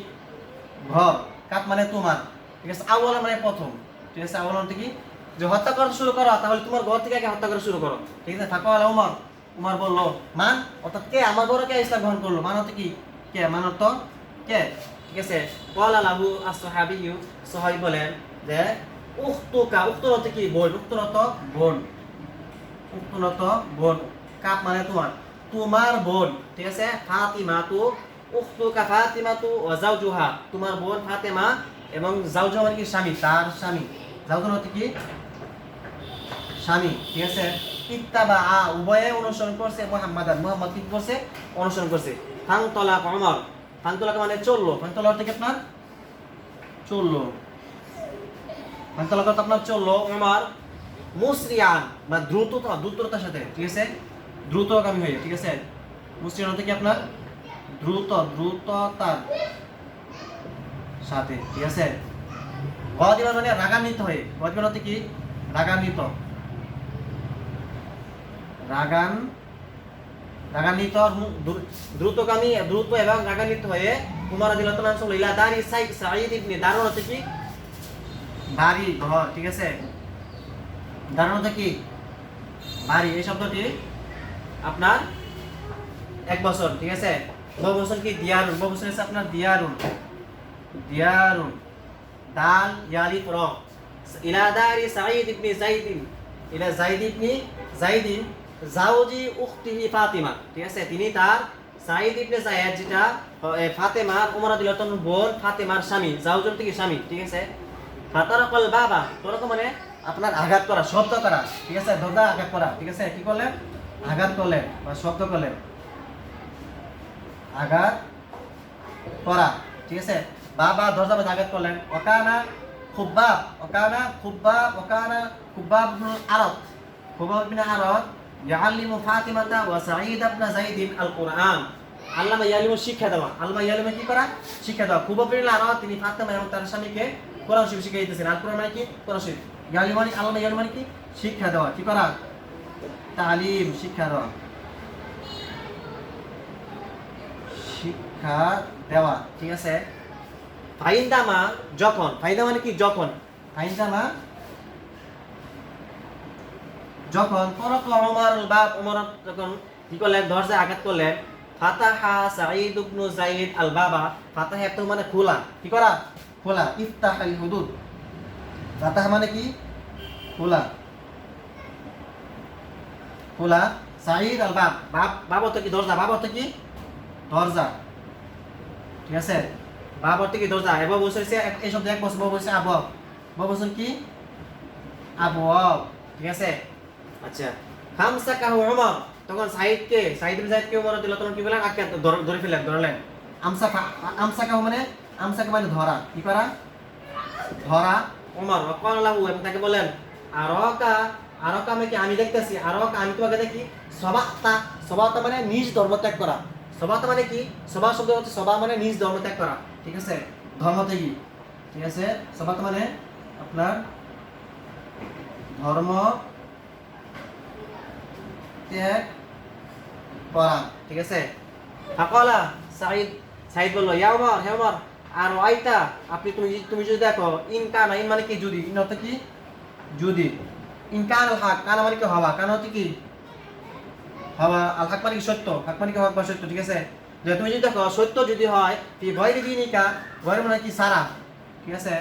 ঘর। কাপ মানে তোমার, ঠিক আছে? আওয়াল মানে প্রথম, ঠিক আছে? আওয়াল অর্থ কি? যে হত্যা করা শুরু করো, তাহলে তোমার ঘর থেকে আগে হত্যা করা শুরু করো, ঠিক আছে? ফাকাল উমর, উমর বললো মান, অর্থাৎ কে আমার ঘরে কে ইসলাম গ্রহণ করলো? মান অর্থ কি? কে, মান অর্থ কে, ঠিক আছে? ক্বালা লাহু আস-সাহাবিয়্যু, সাহাবী বলেন যে উখতুকা, উখতুর অর্থ কি? বোন, উখতুর অর্থ বোন, উখতুর অর্থ বোন। কাপ মানে তোমার, তোমার বোন, ঠিক আছে? ফাতিমাতু উখতুকা ফাতিমাতু ওয়া যাওজুহা, তোমার বোন ফাতেমা এবং যাওজুহা মানে কি? স্বামী, তার স্বামী। যাওজুহা অর্থ কি? স্বামী, ঠিক আছে? ইত্তাবা, উভয়ে অনুসরণ করছে মুহাম্মাদান, মুহাম্মদ কি করছে? অনুসরণ করছে। ফানতলাক ওমর, ফানতলাক মানে চললো, ফানতলাক অর্থ কি আপনার? চললো, ফানতলাক অর্থ আপনার চললো। ওমর মুসরিয়ান বা দ্রুততার সাথে, ঠিক আছে? দ্রুতগামী হয়ে, ঠিক আছে? মুসরিয়ান অর্থ কি আপনার? দ্রুততার সাথে, ঠিক আছে? গদিমান মানে রাগান্বিত হয়ে, গদিমান অর্থ কি? রাগান্বিত, রাগান্বিত, দ্রুতগামী, দ্রুত এবং রাগান্বিত হয়ে উমর রাদিয়াল্লাহু তাআলা চলল ইলা দারি সাঈদ ইবনে, দারুন হচ্ছে কি? বাড়ি, ঘর, ঠিক আছে? দারুন হচ্ছে কি? বাড়ি। এই শব্দটি আপনার 1 বছর, ঠিক আছে? 9 বছর কি? দিয়ারুন, 9 বছর হচ্ছে আপনার দিয়ারুন, দিয়ারুন, দাল ইয়ালিফ র, ইলা দারি সাঈদ ইবনে যাইদিন, ইলা যাইদ ইবনে যাইদিন জাওজি উখতিহি ফাতিমা, ঠিক আছে? তিনি তার সাঈদ ইবনে যায়েদ, যেটা ফাতেমার, উমর রাদিয়াল্লাহু তাআলার বোন ফাতেমার স্বামী, জাওজুর থেকে স্বামী, ঠিক আছে? ফাতারাকাল বাবা, তরক মানে আপনার আঘাত করা, শব্দ করা, ঠিক আছে? দরজা আঘাত করা, ঠিক আছে? কি করলেন? আঘাত করলেন বা শব্দ করলেন, আঘাত করা, ঠিক আছে? বাবা দরজা মধ্যে আঘাত করলেন। ওকানা খুব্বাব, ওকানা খুব্বাব, ওকানা খুব্বাব ইবনে আরদ, খুব্বাব ইবনে আরদ ইয়াল্লিমু ফাতিমাতা ওয়া সাঈদ ইবনে যাইদিন আল কুরআন, আল্লামা ইয়ালিমু শিক্ষা দেওয়া, আল্লামা ইয়ালিমু কি করা? শিক্ষা দেওয়া। খুব্বাব ইবনে আরদ তিনি ফাতেমা এবং তার স্বামীকে কোরআন শরীফ শিখিয়ে দিতেছেন। আল কুরআন মানে কি? কোরআন শরীফ। ইয়ালিমু মানে, আল্লামা ইয়ালিমু মানে কি? শিক্ষা দেওয়া। কি করা? তালিম, শিক্ষা দেওয়া, শিক্ষা দেওয়া, ঠিক আছে? ফাইন্দামা, যখন, ফাইন্দা মানে কি? যখন, ফাইন্দামা যখন, তরক ওমর বাব, ওমর যখন কি করলেন? দরজায় আঘাত করলেন। ফাতাহা সাঈদ ইবনে যায়েদ আল বাবা, ফাতাহা তো মানে খোলা, কি করা? খোলা। ইফতাহাল হুদুদ, ফাতাহা মানে কি? খোলা, খোলা। সাঈদ আল বাব, বাব অর্থ কি? দরজা, বাব অর্থ কি? দরজা, ঠিক আছে? বাব অর্থ কি? দরজা। এবার বলছে এই শব্দ 1 বছর, বলছে আবওয়াব, বছর কি? আবওয়াব, ঠিক আছে? আচ্ছা, খামসাকাহু উমর, তখন সাঈদকে, সাঈদ ইবনে যায়েদকে উমর রাদিয়াল্লাহু তাআলা কি বলেন? আঁকড়ে ধরে ফেললেন, ধরলেন। আমসাকাহু মানে, আমসাকা মানে ধরা, কি করা? ধরা। উমর ওয়াকালা লাহু, এবং তাকে বলেন আরাকা, আরাকা মানে কি? আমি দেখতেছি, আরাকা আমি তোমাকে দেখি। সবাতা, সবাতা মানে নিজ ধর্ম ত্যাগ করা, সবাতা মানে কি? সবা শব্দ হচ্ছে, সবা মানে নিজ ধর্ম ত্যাগ করা, ঠিক আছে? ধর্ম ত্যাগী, ঠিক আছে? সবাতা মানে আপনার ধর্ম ত্যাগ করা, ঠিক আছে? ফাকালা সাঈদ, সাইদ বলল ইয়া ওমর, হে ওমর, আর আইতা আপনি তুমি যদি দেখো ইন কানা, ইন মানে কি যদি, ইন অর্থ কি যদি, ইন কানাল হক, কানা মানে কি হওয়া, কানা হচ্ছে কি হওয়া, আল হক মানে কি সত্য, হক মানে কি হক বা সত্য, ঠিক আছে। যে তুমি যদি দেখো সত্য যদি হয় কি গয়রি দিনিকা, গয়রি মানে কি সারা, ঠিক আছে।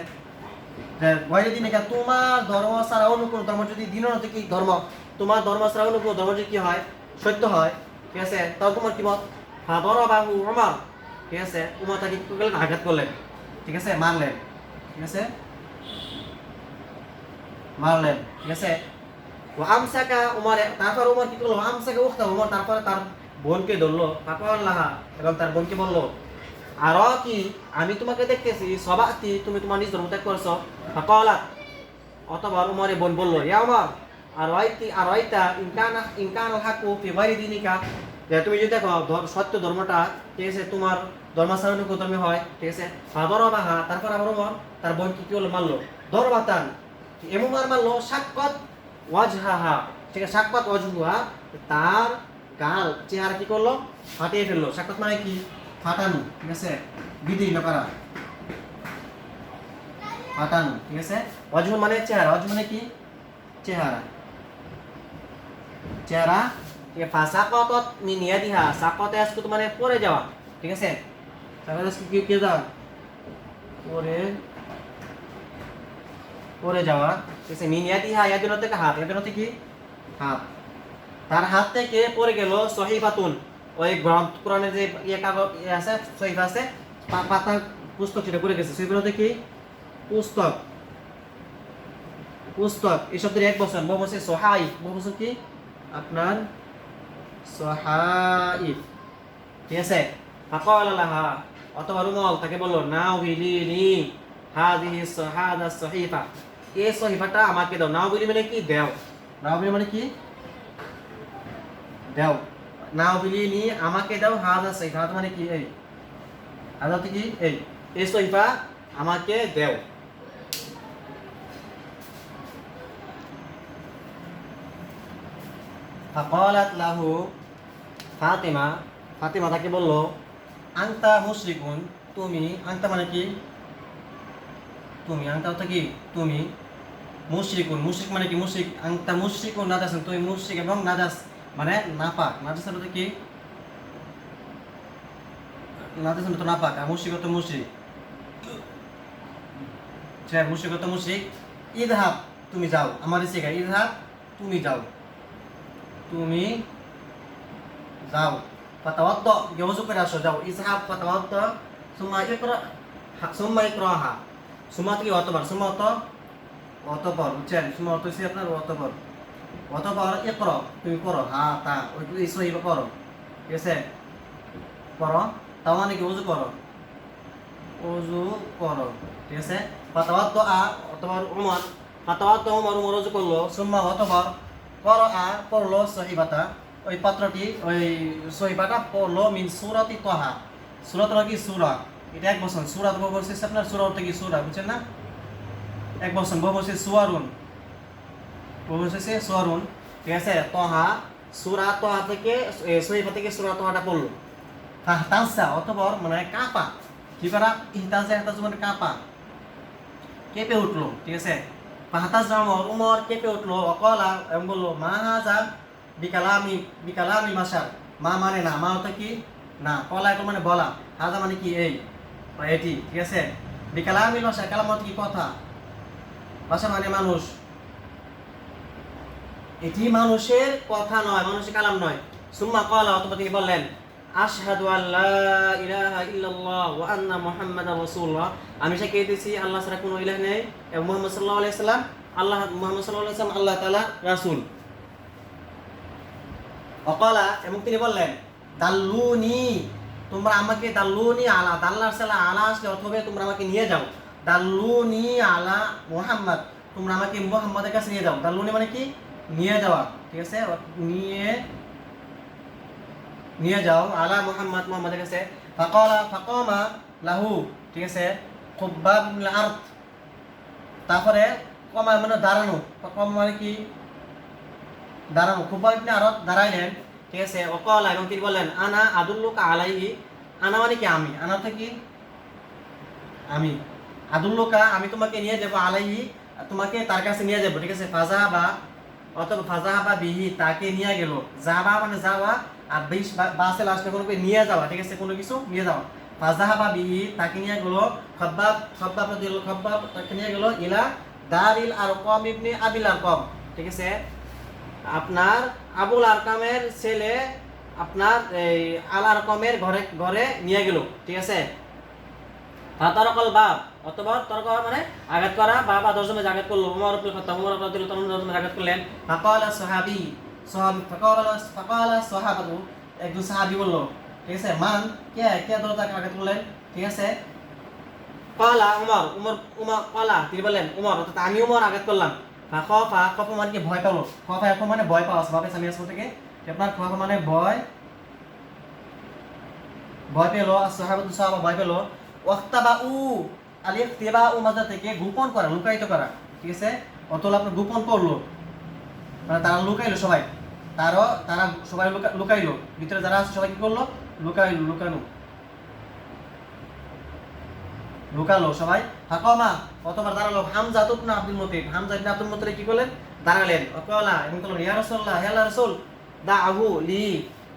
যে গয়রি দিনিকা তোমার ধর্ম ছাড়া অন্য কোনো ধর্ম যদি, দিন অর্থ কি ধর্ম, তোমার ধর্ম ছাড়া অন্য কোনো ধর্ম যদি কি হয় সত্য হয়, ঠিক আছে, তাও তোমার কি মত, ফাদরাবাহু উমর, ঠিক আছে, উমর তাকে কি করলেন, আঘাত করলেন, ঠিক আছে, মারলেন, ঠিক আছে, মারলেন, ঠিক আছে। ও আমসাকা উমর, তারপর উমর কি করলো, আমসাকা উখতা, উমর তারপরে তার বোনকে ধরলো, ফাকাল্লাহা, এবং তার বোনকে বললো, আর কি আমি তোমাকে দেখতেছি সবাতি তুমি তোমার নিজ ধর্ম ত্যাগ করছো, ফাকালাত, অতঃপর উমরের বোন বললো, ইয়া উমর, আর আইতা ইনকান আল হাকু ফি গায়রি দিনিকা, যে তুমি যদি দেখো সত্য ধর্মটা, ঠিক আছে, তোমার ধর্মাচরণ ধর্মে হয়, ঠিক আছে, ফাদরাবাহা, তারপর আবার উমর তার বোন কি হলো, মারলো, দরবাতান, এমন মারলো, সাক্কাত ওয়াজহাহা, ঠিক আছে, সাক্কাত ওয়াজহুহা, তার গাল চেহারা কি করলো, ফাটিয়ে ফেললো, সাক্কাত মানে কি ফাটানো, ঠিক আছে, বিদীর্ণ করা, ফাটানো, ঠিক আছে। ওয়াজহু মানে চেহারা, ওয়াজহু মানে কি চেহারা, চেহারা, ঠিক আছে। ফাসাকাতাত মিন ইয়াদিহা, সাকাতা ইয়াসকুতু মানে পড়ে যাওয়া, ঠিক আছে, সাকাতা ইয়াসকুতু কি যাওয়া, পড়ে যাওয়া, ঠিক আছে। মিন ইয়াদিহা, ইয়াদিন থেকে হাত, ইয়াদিন থেকে কি হাত, তার হাত থেকে পড়ে গেল সহিফাতুন, ওই গ্রন্থ কোরআনের যে কাগজ আছে, সহিফা আছে, পাতা, পুস্তক, সেটা পড়ে গেছে, সহিফা হচ্ছে কি পুস্তক, পুস্তক, এই শব্দের এক বচন, বহু বচন সহাইফ, বহু বচন কি আপনার সহাইফ, ঠিক আছে। ফাকালা লাহা, অতঃপর উমর তাকে বলল, নাউবিলিনি হাযিহি হাযা সহিফা, এই সহিফাটা আমাকে দাও, নাউবিলি মানে কি দাও, নাউবিলি মানে কি দাও, নাউবিলিনি আমাকে দাও, হাযা সহিফা মানে কি এই, হাযা কি এই সহিফা আমাকে দাও। ফাকালাত লাহু ফাতিমা, ফাতিমা তাকে বলল, আনতা মুশরিকুন, তুমি, আনতা মানে কি তুমি, আনতা অর্থ কি তুমি, মুশরিকুন, মুশরিক মানে কি মুশরিক, আনতা মুশরিকুন নাজাসুন, তুমি মুশরিক এবং নাজাস মানে নাপাক, নাজাস অর্থ কি নাজাস তো নাপাক, আর মুশরিক অর্থ মুশরিক, সে মুশরিক অর্থ মুশরিক। ইযহাব তুমি যাও, আমার শিখা, ইযহাব তুমি যাও, তুমি যাও, ফাতাওয়াদ্দা ওযু করে আসো, যাও, ইযহাব ফাতাওয়াদ্দা, সুম্মা ইকরাহা, সুম্মা কি অতঃপর, সুম্মা অতঃপর, বুঝছেন, সুম্মা অর্থ হচ্ছে আপনার অতঃপর, অতঃপর ইকরা তুমি পড়ো, হ্যাঁ তা ওই সহিবা পড়ো, ঠিক আছে, পড়ো, তাও মানে কি ওযু করো, ওযু করো, ঠিক আছে। ফাতাওয়াদ্দা, অতঃপর উমর, ফাতাওয়াদ্দা উমর, উমর ওযু করলো, সুম্মা অতঃপর করা পড়লো সহিবাতা, ওই পাত্রটি, ওই সহিবাটা পড়লো, মিন সূরাতি তাহা, সূরাত কি সূরা, এটা এক বচন, সূরা বহু বচন আপনার, সূরা অর্থ কি সূরা, বুঝছেন না, এক বচন, বহু বচন সুয়ারুন, বহু বচন সুয়ারুন, ঠিক আছে। তাহা, সূরা তাহা থেকে, সহিবা থেকে সূরা তাহাটা পড়লো, ফাহতাসা অতঃপর মানে কাঁপা, কি করা, ইহতাজা, ইহতাজু মানে কাঁপা, কেঁপে উঠলো, ঠিক আছে। ফাহতাজা উমর, উমর কেঁপে উঠলো, অকলা এবং বললো, মা হাযা বিকালামি মাশার, মা মানে না, মা অর্থ কি না, কলা এখন মানে বলা, হাজা মানে কি এই বা এটি, ঠিক আছে। বিকালামি মাশার, কালাম অর্থ কি কথা, ভাষা মানে মানুষ, এটি মানুষের কথা নয়, মানুষের কালাম নয়। সুম্মা ক্বালা, অতঃপর তিনি বললেন, আশহাদু আল্লা ইলাহা ইল্লাল্লাহ ওয়া আন্না মুহাম্মাদার রাসূলুল্লাহ, আমি সাক্ষী দিতেছি আল্লাহ ছাড়া কোনো ইলাহ নেই এবং মুহাম্মদ সাল্লাল্লাহু আলাইহি সাল্লাম, মুহাম্মদ সাল্লাল্লাহু আলাইহি সাল্লাম আল্লাহ তাআলার রাসূল। অকালা, এবং তিনি বললেন, দাল্লুনি, তোমরা আমাকে, দাল্লুনি আলা, দাল্লার সালা আলা আসলে অথবা তোমরা আমাকে নিয়ে যাও, দাল্লুনি আলা মুহাম্মদ, তোমরা আমাকে মুহাম্মাদের কাছে নিয়ে যাও, দাল্লুনি মানে কি নিয়ে যাওয়া, ঠিক আছে, নিয়ে যাও, আলা মুহাম্মদ, মুহাম্মাদের কাছে। ফাকামা লাহু, ঠিক আছে, খুব্বাব ইবনুল আরদ, তারপরে কমা মানে দাঁড়ানো, কম মানে কি দাঁড়ানো, খুব্বাব ইবনে আরদ দাঁড়াইলেন, ঠিক আছে। ওয়াকালা, এবং তিনি বললেন, আনা আদুল্লুকা আলাইহি আনা মানে কি আমি, আনা তো কি আমি, আদুল্লুকা আমি তোমাকে নিয়ে যাবো, আলাইহি তোমাকে তার কাছে নিয়ে যাবো, ঠিক আছে। ফাজাহাবা অথবা ফাজাহাবা বিহি তাকে নিয়ে গেল, যাবা মানে যাওয়া, আর বিশ বাসে আসলে কোনো নিয়ে যাওয়া, ঠিক আছে, কোনো কিছু নিয়ে যাওয়া। ফাজাহাবা বিহি তাকে নিয়ে গেল, খব্বাব খব্বাব রাদিয়াল্লাহু খব্বাব তাকে নিয়ে গেল ইলা দারিল আরকাম ইবনে আবিল আরকাম, ঠিক আছে, আপনার আবুল আরকামের ছেলে আপনার এই আল আরকামের ঘরে ঘরে নিয়ে গেল, ঠিক আছে। ফাতারাকাল বাব অথবা তরকা মানে আঘাত করা, বাবা দরজামে আঘাত করলো, ওমর ইবনে খাত্তাব ওমর রাদিয়াল্লাহু তাআলা দরজামে আঘাত করলেন। ফাকালা সাহাবী ফাকালা সাহাবাতু একজন সাহাবী বলল, ঠিক আছে, মান কে কে দরজাকে আঘাত করলেন, ঠিক আছে। কালা উমর উমর উমর কালা তিনি বললেন উমর, অর্থাৎ আমি উমর আঘাত করলাম। খফা খফা মানে কি ভয় পেলো, খফা এখন মানে ভয় পাওয়া, ভাবে সামি আসবো থেকে আপনার খফা মানে ভয় ভয় পেলো, আর সাহাবাতু সাহাবা ভয় পেলো। ওয়াক্তাবা উ আল ইখতিবা উ মাঝে থেকে গোপন করা, লুকায়িত করা, ঠিক আছে। অতল আপনার গোপন করলো মানে তারা লুকাইলো সবাই, তারা সবাই লুকাইলো, ভিতরে যারা আছে সবাই কি করলো, লুকালো সবাই। ফাকামা অতবার দাঁড়ালো হামজা ইবনে আব্দুল মুত্তালিব, হামজা ইবনে আব্দুল মুত্তালিব কি করলেন, দাঁড়ালেন। ওয়াকালা এবং বললেন ইয়া রাসূলুল্লাহ, হে আল্লাহর রাসূল, দাআহু লি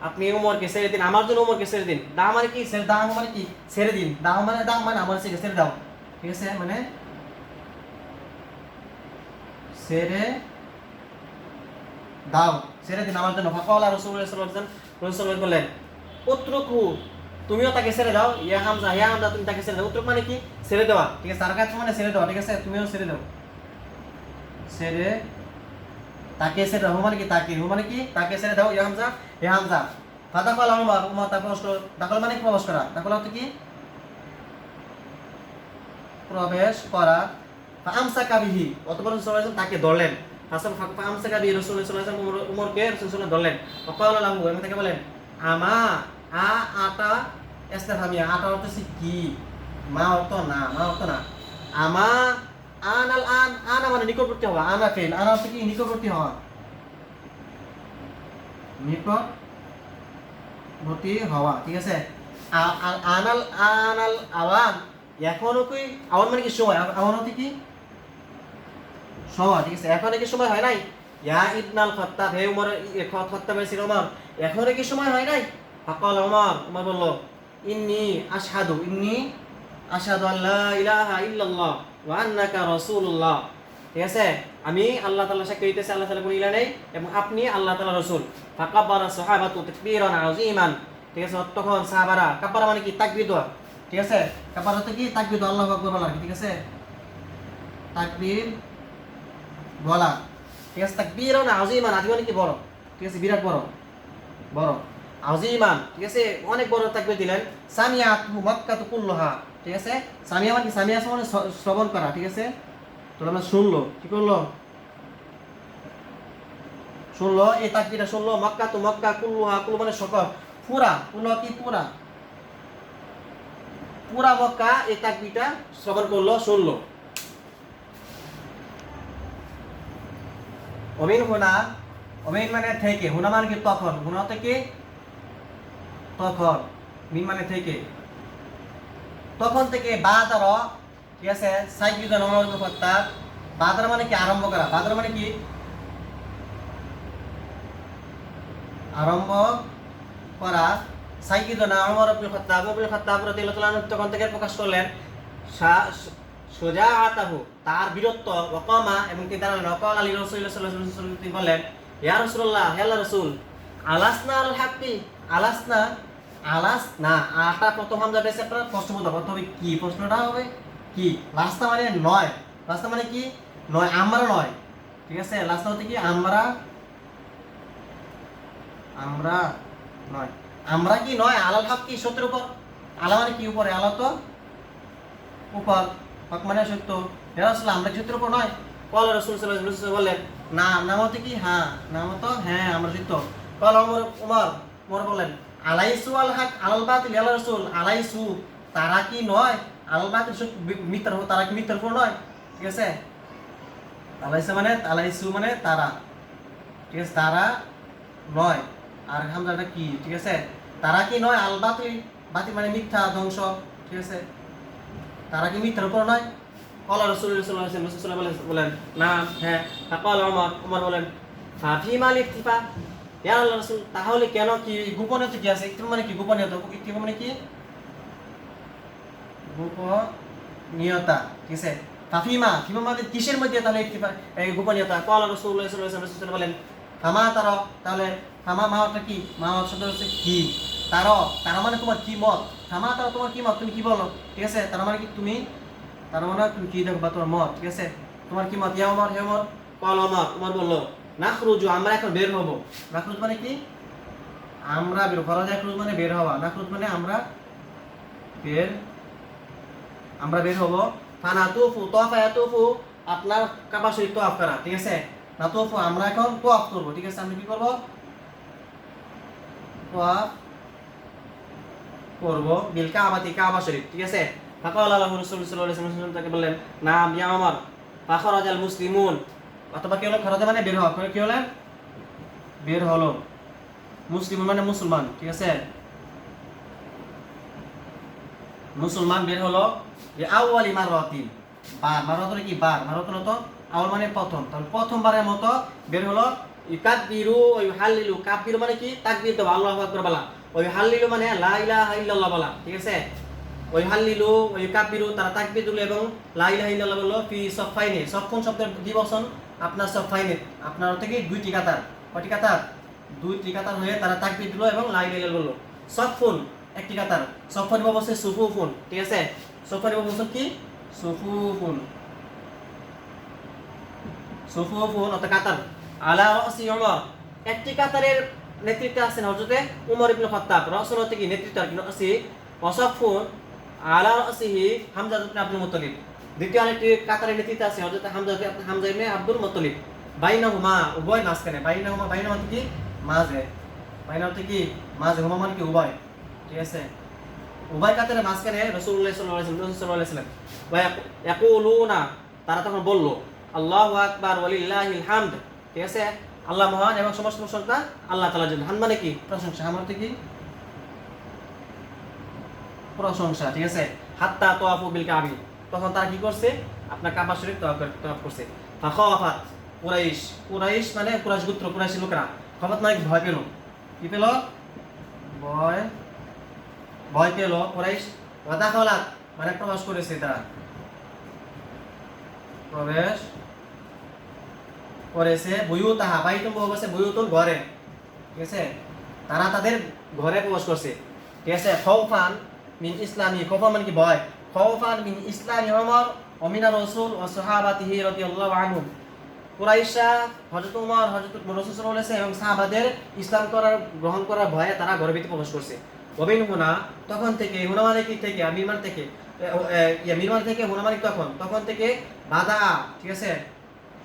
আপনি উমরকে ছেড়ে দিন, আমার জন্য উমরকে ছেড়ে দিন। দা মানে কি দা মানে কি ছেড়ে দিন, দা মানে আমার ছেড়ে দাও, ঠিক আছে, মানে ছেড়ে দাও, ছেড়ে দিন আমার জন্য। ফাকালা রাসূলুল্লাহ সাল্লাল্লাহু আলাইহি ওয়াসাল্লাম, রাসূলুল্লাহ বললেন উতরুকু তুমিও তাকে ছেড়ে দাও, ইয়া হামজা তুমি তাকে ছেড়ে দাও। উতরুক মানে কি ছেড়ে দেওয়া, ঠিক আছে, তার কাছে মানে ছেড়ে দেওয়া, ঠিক আছে, তুমিও ছেড়ে দাও, ছেড়ে তাকে ছেড়ে দাও মানে কি তাকে, মানে কি তাকে ছেড়ে দাও, ইয়া হামজা। ফাদাকাল উমর উমর তারপর দাখল মানে কি প্রবেশ করা, দাখল হচ্ছে কি প্রবেশ করা। ফামসাকা বিহি অতঃপর রাসূলুল্লাহ সাল্লাল্লাহু আলাইহি ওয়াসাল্লাম তাকে ধরলেন। ফামসাকা বিহি রাসূলুল্লাহ সাল্লাল্লাহু আলাইহি ওয়াসাল্লাম উমরকে রাসূলুল্লাহ ধরলেন। ফাকালা লাহু এবং তাকে বলেন আমা আটা ইস্তেফহামিয়া, আটা অর্থ কি, মা অর্থ না, আমা আনাল আনা মানে নিকটবর্তী হওয়া, আনা ফেল, আনা অর্থ কি নিকটবর্তী হওয়া, নিকটবর্তী হওয়া, ঠিক আছে। আনাল আওয়ান এখনো কি আওয়ান মানে কি সময়, আওয়ান হচ্ছে কি সময়, ঠিক আছে, এখনো কি সময় হয় নাই। ইয়া ইবনাল খাত্তাব হে উমর, খাত্তাবের ছিল উমর, এখনো কি সময় হয় নাই। ফাকাল উমর বলল ইন্নী আশহাদু আল্লা ইলাহা ইল্লাল্লাহ ওয়া আন্নাকা রাসূলুল্লাহ, ঠিক আছে, আমি আল্লাহ তাআলা সাক্ষী দিতেছি আল্লাহ তাআলা কোনো ইলাহ নেই এবং আপনি আল্লাহ তাআলার রাসূল। ফাকাব্বারা সাহাবাতু তাকবীরান আযীমান, ঠিক আছে, তখন সাহাবারা, কাব্বারা মানে কি তাকবীর দেওয়া, ঠিক আছে, কাব্বারা হচ্ছে কি তাকবীর দেওয়া, আল্লাহু আকবার বলা, ঠিক আছে, তাকবীর বলা, ঠিক আছে। তাকবীরান আযীমান, আযীমান কি বড়, ঠিক আছে, বিরাট বড় আযীমান, ঠিক আছে, অনেক বড় তাকবীর দিলেন। সামিয়াতু মক্কাতু কুল্লুহা, ঠিক আছে, সামিয়া মানে সামিয়া মানে শ্রবণ করা, ঠিক আছে, তো আমরা শুনলো, কি করলো, শুনলো, এই তাকবীরটা শুনলো। মক্কা কুল্লুহা, কুল্লু মানে সকল, পুরা, কুল্লুহা কি পুরা মক্কা এই তাকবীরটা শ্রবণ করলো, শুনলো। অমিন মানে থেকে, হুনা মানে কি তখন, হুনা থেকে তখন, মিন মানে থেকে, তখন থেকে বাদার, ঠিক আছে, সাইয়্যিদুনা ওমর ইবনে খাত্তাব, বাদার মানে কি আরম্ভ করা, বাদার মানে কি আরম্ভ করা। সাইয়্যিদুনা ওমর ইবনে খাত্তাব রাদিয়াল্লাহু তাআলা তখন থেকে প্রকাশ করলেন সুজাআতাহু তার বীরত্ব, ওয়াকামা এবং তিনি দাঁড়ালেন। ওয়াকাল আলী রাসূলুল্লাহ সাল্লাল্লাহু আলাইহি ওয়াসাল্লাম তিনি বললেন ইয়া রাসূলুল্লাহ, হে আল্লাহর রাসূল, আলাসনা আল হাক্কি, আলাসনা আটা প্রথম হামজা পেয়েছে আপনার প্রশ্নবোধক অর্থ হবে কি, প্রশ্নটা হবে কি, লাস্তা মানে নয়, লাস্তা মানে কি নয়, আমরা নয়, ঠিক আছে, লাস্তা হচ্ছে কি আমরা নয়, আমরা কি নয়, আলাল হক কি সত্যের উপর, আলা মানে কি উপরে, আলা তো উপর, হক মানে সত্য, হে রাসূলুল্লাহ আমরা সত্যের উপর নয়। কল রাসূল সাল্লাল্লাহু আলাইহি ওয়াসাল্লাম বললেন নাম হচ্ছে কি হ্যাঁ, নাম তো হ্যাঁ আমরা সত্য। কল উমর বললেন আলাইসু আল হক আলাল বাতিল, ইয়া রাসূল আলাইসু তারা কি নয়, আলাল বাতিল মিথ্যার উপর, তারা কি মিথ্যার উপর নয়, ঠিক আছে, আলাইসু মানে তারা, ঠিক আছে, তারা নয়, আর হামজাটা কি, ঠিক আছে, তারা কি নয় আল বাতিল বাতিল মানে মিথ্যা ধ্বংস, ঠিক আছে? তারা কি মিথ্যার উপর নয়? কলা রাসূলুল্লাহ সাল্লাল্লাহু আলাইহি ওয়াসাল্লাম বলেন না, হ্যাঁ। ফাকাল ওমর বলেন ফাফিমাল ইকতিফা, ইয়া আল্লাহর রাসূল তাহলে কেন, কি গোপনীয়তা কি আছে? ইকতিফা মানে কি? গোপনীয়তা। ইকতিফা মানে কি? গোপনীয়তা, ঠিক আছে? ফিমা মানে কিসের মধ্যে তাহলে ইকতিফা, এই গোপনীয়তা? কলা রাসূলুল্লাহ সাল্লাল্লাহু আলাইহি ওয়াসাল্লাম বলেন ফামা তারা, তাহলে ফামা মাওয়াটা কি? মাওয়া শব্দ হচ্ছে কি, তারা মানে তোমার কি মত, ফামা তারা তোমার কি মত, তুমি কি বলো, ঠিক আছে? তারা মানে কি তুমি, তার মানে তুমি কি দেখবা তোমার মত, ঠিক আছে? তোমার কি মত? ইয়া ওমর, হে ওমর। কল ওমর বলল নাখরুজু, আমরা এখন বের হব। নাখরুজ মানে কি? আমরা বের, খরজ নাখরুজ মানে বের হওয়া, নাখরুজ মানে আমরা বের, আমরা বের হব। ফানাতুফু, তাফায়াতুফু আপনার কাবা শরীফ তাওয়াফ করা, ঠিক আছে? নাতুফু আমরা এখন তাওয়াফ করব, ঠিক আছে? আমরা কি করব? তাওয়াফ করব বিল কাবাতি, কাবা শরীফ, ঠিক আছে? ফাকাল আল্লাহু রাসূলুল্লাহ সাল্লাল্লাহু আলাইহি ওয়াসাল্লাম তাকে বললেন নাম ইয়া ওমর। ফাখরাজাল মুসলিমুন, অথবা কি হলো? খরাজা মানে বের হওয়া, কি হলো? বের হলো। মুসলিমুন মানে মুসলমান, ঠিক আছে? মুসলমান বের হলো। যে আউয়ালি মাররাতিন, মাররাত হলো কি? মাররাত হলো তো আউয়াল মানে প্রথম, তাহলে প্রথমবারের মতো বের হলো। ইকাব্বিরু ওয়া ইউহাল্লিলু, কাব্বিরু মানে কি? তাকবীর দেওয়া, আল্লাহু আকবার বলা। ওয়া ইউহাল্লিলু মানে লা ইলাহা ইল্লাল্লাহ বলা, ঠিক আছে? ওয়া ইউহাল্লিলু ওয়া ইউকাব্বিরু তারা তাকবীর দিল এবং লা ইলাহা ইল্লাল্লাহ বলল ফি সফাইনি, সফুন শব্দের দ্বিবচন আপনার সফাইনি, আপনার থেকে দুইটি কাতার, কয়টি কাতার? দুইটি কাতার হয়ে তারা তাকবীর দিল এবং লা ইলাহা ইল্লাল্লাহ বলল। সফুন একটি কাতার, সফর বলছে সুফুফুন, ঠিক আছে? সফর বলছে কি? সুফুফুন, সুফুফুন অর্থাৎ কাতার। আলা রাসি ওমর, একটি কাতারের নেতৃত্বে আছেন হযরতে ওমর ইবনে খাত্তাব, রাসূল হতে কি নেতৃত্ব আর কি রাসি। ওয়াসাফুন আলা রাসিহি হামজা ইবনে আব্দুল মুত্তালিব, দ্বিতীয় আরেকটি কাতারের নেতৃত্বে আছে হযরতে হামজা ইবনে আব্দুল মুত্তালিব। বাইনাহুমা উভয় মাঝখানে, বাইনাহুমা মানে কি? মাঝে, বাইনা হতে কি? মাঝে, হুমা মানে কি? উভয়, ঠিক আছে? উভয় কাতারের মাঝখানে রাসূলুল্লাহ সাল্লাল্লাহু আলাইহি ওয়াসাল্লাম ইয়াকুলুনা, তারা তখন বলল আল্লাহু আকবার ওয়ালিল্লাহিল হামদ, ঠিক আছে? আল্লাহ মহান এবং সমস্ত প্রশংসা আল্লাহ তাআলার জন্য। হামদ মানে কি? প্রশংসা, হামদ মানে কি? প্রশংসা, ঠিক আছে? হাত্তা তাওয়াফু বিল কাবি, তখন তারা কি করছে? আপনার কাবা শরীফ তাওয়াফ করছে। ফাখাফাত কুরাইশ মানে কুরাইশ গোত্র, কুরাইশ লোকেরা। খাফাত মানে ভয় পেল, কি পেল? ভয় পেল কুরাইশ। ওয়াদাখালাত মানে প্রবেশ করেছে, তারা প্রবেশ করেছে। বুয়ুতাহা, বাইতুন বলছে বুয়ুতুন ঘরে, ঠিক আছে? তারা তাদের ঘরে প্রবেশ করছে, ঠিক আছে? খাউফান মিন ইসলামি, খাউফান মানে কি? ভয়। খাউফান মিন ইসলামি ওমর ওয়া মিনার রাসূল ওয়া সাহাবাতিহি রাদিয়াল্লাহু আনহুম, কুরাইশা হযরত ওমর, হযরত রাসূল সাল্লাল্লাহু আলাইহি ওয়াসাল্লাম এবং সাহাবাদের ইসলাম গ্রহণ করার ভয়ে তারা ঘরের ভিতরে প্রবেশ করছে। ওবিন হুনা, তখন থেকে, হুনা মানে কি? থেকে, মিরমান থেকে, মিরমান থেকে, হুনা মানে তখন থেকে বাদা, ঠিক আছে?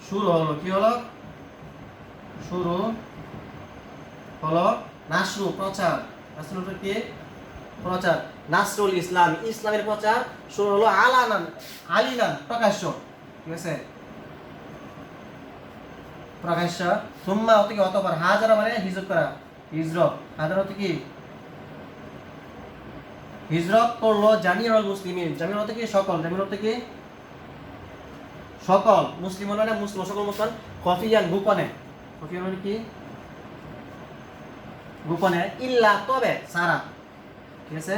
শুরু হলো, কি হলো? শুরু হলো নাসরু, প্রচার। নাসরুল কি? প্রচার। নাসরুল ইসলাম, ইসলামের প্রচার শুরু হলো। আলিনান প্রকাশ্য, ঠিক আছে? প্রকাশ্য। সুম্মা হতে কি? অতঃপর। হাজারা মানে হিজরত করা, হিজরত। হাজারা হতে কি? হিজরত করলো জামিউল মুসলিমিন, জামিউল হতে কি? সকল, জামিউল হতে কি? সকল মুসলিম মানে মুসলিম, সকল মুসলমান। খফিয়ান গোপনে, খফিয়ান মানে কি? গোপনে। ইল্লা তবে, সারা, ঠিক আছে?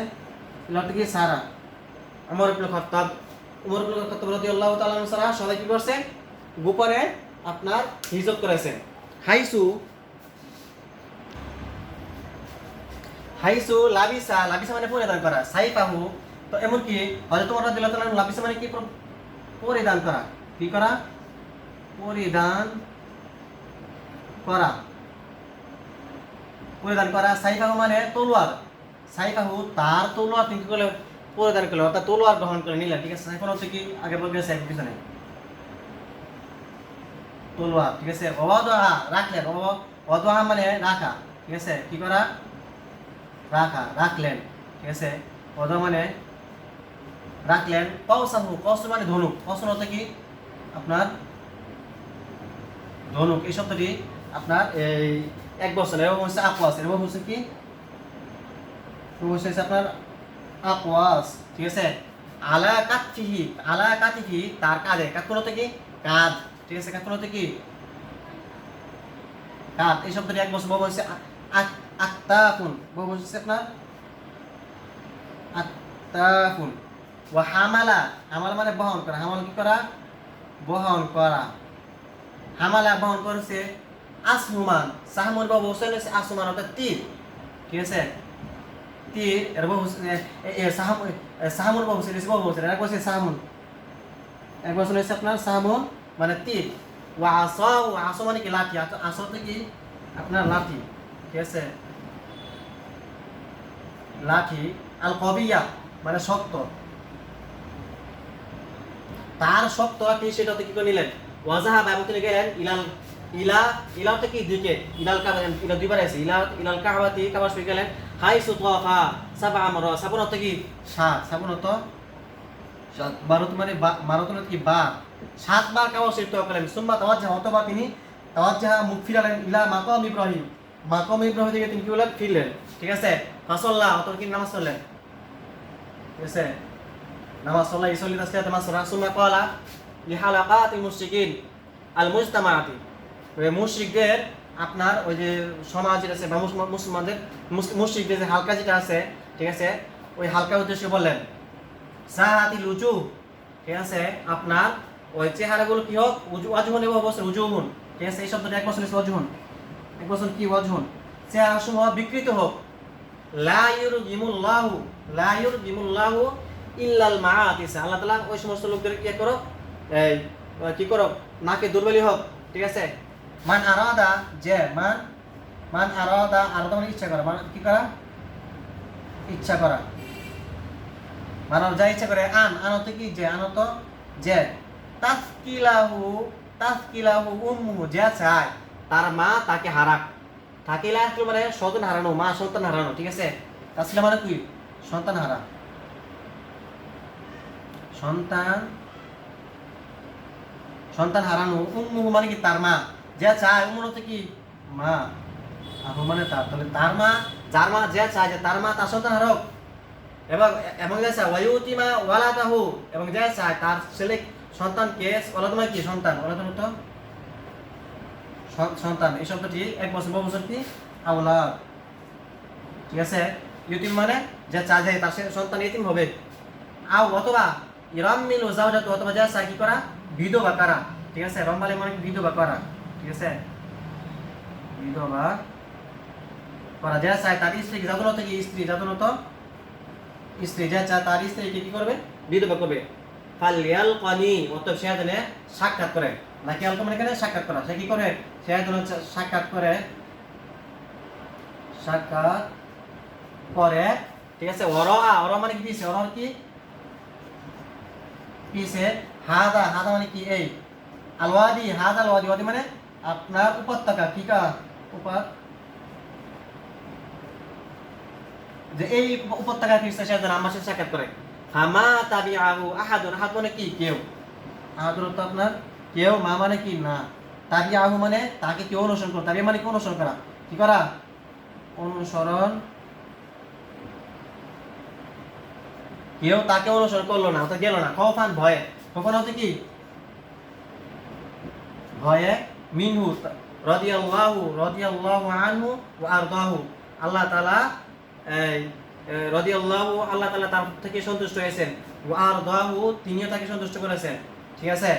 ইল্লা হতে কি? সারা। ওমর ইবনে খাত্তাব রাদিয়াল্লাহু তাআলা আনহু সারা সবাই কি করছে? গোপনে আপনার হিজরত করেছেন। হাইসু লাবিসা মানে পরিধান করা। সাইফাহু, তো এমন কি হযরত ওমর রাদিয়াল্লাহু তাআলা লাবিসা মানে কি? পরিধান করা, কি করা? পরিধান করা, পরিধান করা। সাইফাহু মানে তলোয়ার, সাইফাহু তার তলোয়ার তিনি কি করলে? পরিধান করলেন, অর্থাৎ তলোয়ার গ্রহণ করে নিলেন, ঠিক আছে? সাইফাহু হচ্ছে কি? আগে বলবে সাইফ পিছনে তলোয়ার, ঠিক আছে? ওয়াদহা রাখলেন, ওয়াদহা মানে রাখা, ঠিক আছে? কি করা? রাখা, রাখলেন, ঠিক আছে? ওয়াদহা মানে রাখলেন। কওসাহু, কওস মানে ধনুক, কওস হতে কি? আপনার ধনুক। এই শব্দটি আপনার এই এক বছর এবং হচ্ছে আকওয়াস, এবং হচ্ছে কি? হচ্ছে আপনার আকওয়াস, ঠিক আছে। আলা কাতিফি, আলা কাতিফি তার কাঁধে, কাঁধ কোন থেকে কাঁধ, ঠিক আছে, কাঁধ কোন থেকে কাঁধ। এই শব্দটি এক বছর বহু হচ্ছে আক্তাফুন, বহু হচ্ছে আপনার আক্তাফুন। ওয়া হামালা, হামালা মানে বহন করা, হামালা কি করা, বহন করা। হামালা বহন করেছে আসহুমান, সাহমুন বহু হচ্ছে আসহুমান অর্থাৎ তীর, ঠিক আছে, তীর। এর বহু সাহামুন বহু হচ্ছে বহু হচ্ছে এক বছর সাহামুন, এক বছর হচ্ছে আপনার সাহামুন মানে তীর। ওয়া আসা, ওয়া আসা মানে কি লাঠি, আসা কি আপনার লাঠি, ঠিক আছে, লাঠি। আল কবিয়া মানে শক্ত, তার শক্ত লাঠি সেটাতে কি করে নিলেন, ওয়াজাহা এবং তিনি গেলেন ইলাল, ইলা, ইলা হচ্ছে কি দিকে, ইলাল কাবা, ইলা দুইবার আছে, ইলা ইলাল কাবাতি, কাবা শুয়ে গেলেন। হাই সুতফা সাবা আমরা, সাবন হচ্ছে কি সাত, সাবন হতো সাত, বারত মানে মারত কি বার, সাতবার কাবা শুয়ে তো করেন। সুম্মা তাওয়াজ্জাহা, অথবা তিনি তাওয়াজ্জাহা মুখ ফিরালেন ইলা মাকাম ইব্রাহিম, মাকাম ইব্রাহিম থেকে তিনি কি বললেন, ফিরলেন, ঠিক আছে। ফাসাল্লাহ, অথবা কি নামাজ পড়লেন, ঠিক আছে, নামাজ পড়লা, ইসল্লি তাসলিয়াত মাসরা। সুম্মা ক্বালা লিহালাকাতিল মুশরিকিন আল মুজতামাআতি, ওই মুশরিকদের আপনার ওই যে সমাজ যেটা আছে বা মুসলমানদের মুশরিকদের যে হালকা যেটা আছে, ঠিক আছে, ওই হালকা উদ্দেশ্যে বললেন সাহাতিল উজু, ঠিক আছে, আপনার ওই চেহারাগুলো কি হোক, ওয়াজহুন এবং বছর উজুহুন, ঠিক আছে, এই শব্দটা এক বছর ওয়াজহুন, এক বছর কি ওয়াজহুন, চেহারা সমূহ বিকৃত হোক। লা ইউরজিমুল্লাহু, লা ইউরজিমুল্লাহু ইল্লাল মাআতিস, আল্লাহ তাআলা ওই সমস্ত লোকদের কি করো, এই কি করো, নাকে দুর্বলী হোক, ঠিক আছে। মান আরাদা, যে মান আরাদা, আরাদা মানে ইচ্ছা করা, মানে কি করা, ইচ্ছা করা, মানব যা ইচ্ছা করে। আনত কি যে, আনত যে। তাসকিলাহু, তাসকিলাহু উম্মুহু, যে চায় তার মা তাকে হারাক। থাকিলা মানে সন্তান হারানো, মা সন্তান হারানো, ঠিক আছে। তাসকিলা মানে কি সন্তান হারা, সন্তান, সন্তান হারানো। উম্মুহু মানে কি তার মা, যে চায়, উম্মুহু হচ্ছে কি মা, আহু মানে তার, তাহলে তার মা, যার মা যে চায় যে তার মা তার সন্তান হারক, এবং এবং যে চায় ওয়ায়ুতিমা ওয়ালাদাহু, এবং যে চায় তার ছেলে সন্তানকে, ওয়ালাদ মানে কি সন্তান, ওয়ালাদ মানে তো সন্তান। এই শব্দটি এক বছর বহু বছর কি আওলাদ, ঠিক আছে। ইয়তিম মানে যে চায় যে তার সন্তান ইয়তিম হবে। আও অথবা ইরাম্মিলু যাওজাতু, অথবা যে চায় কি করা, বিধবা করা, ঠিক আছে। রম্বালে মানে কি বিধবা করা, ঠিক আছে, বিধবা করা। যে চায় তার স্ত্রী, যাদনত কি স্ত্রী, যাদনত স্ত্রী, যে চায় তার স্ত্রীকে কি করবে, বিধবা করবে। ফালিয়াল কানি, অতএব সে যেন সাক্ষাৎ করে, নাকি আলকা মানে এখানে সাক্ষাৎ করা, সে কি করে, সে যেন সাক্ষাৎ করে, সাক্ষাৎ করে, ঠিক আছে। ওরা, ওরা মানে কি পিছে, ওরা কি পিছে। হাদা, হাদা মানে কি এই, আলওয়াদি, হাদা আলওয়াদি, ওয়াদি মানে আপনার উপত্যকা, কি কা যে এই উপত্যকায় ফিরছে সে যেন আমার সাথে সাক্ষাৎ করে। ফামা তাবিআহু আহাদুন, আহাদ মানে কি কেউ, আহাদুন তো আপনার কেউ, মা মানে কি না, তাবিআহু মানে তাকে কেউ অনুসরণ করে, তাবিআ মানে কি অনুসরণ করা, কি করা, অনুসরণ, কেউ তাকে অনুসরণ করলো না, অর্থাৎ গেল না। খৌফান ভয়ে, খৌফান হচ্ছে কি ভয়ে। মিনহু রাদিয়াল্লাহু আনহু ওয়া আরদাহু, আল্লাহ তাআলা রাদিয়াল্লাহু, আল্লাহ তাআলা তার থেকে সন্তুষ্ট হয়েছেন, ওয়া আরদাহু, তিনিও তাকে সন্তুষ্ট করেছেন, ঠিক আছে।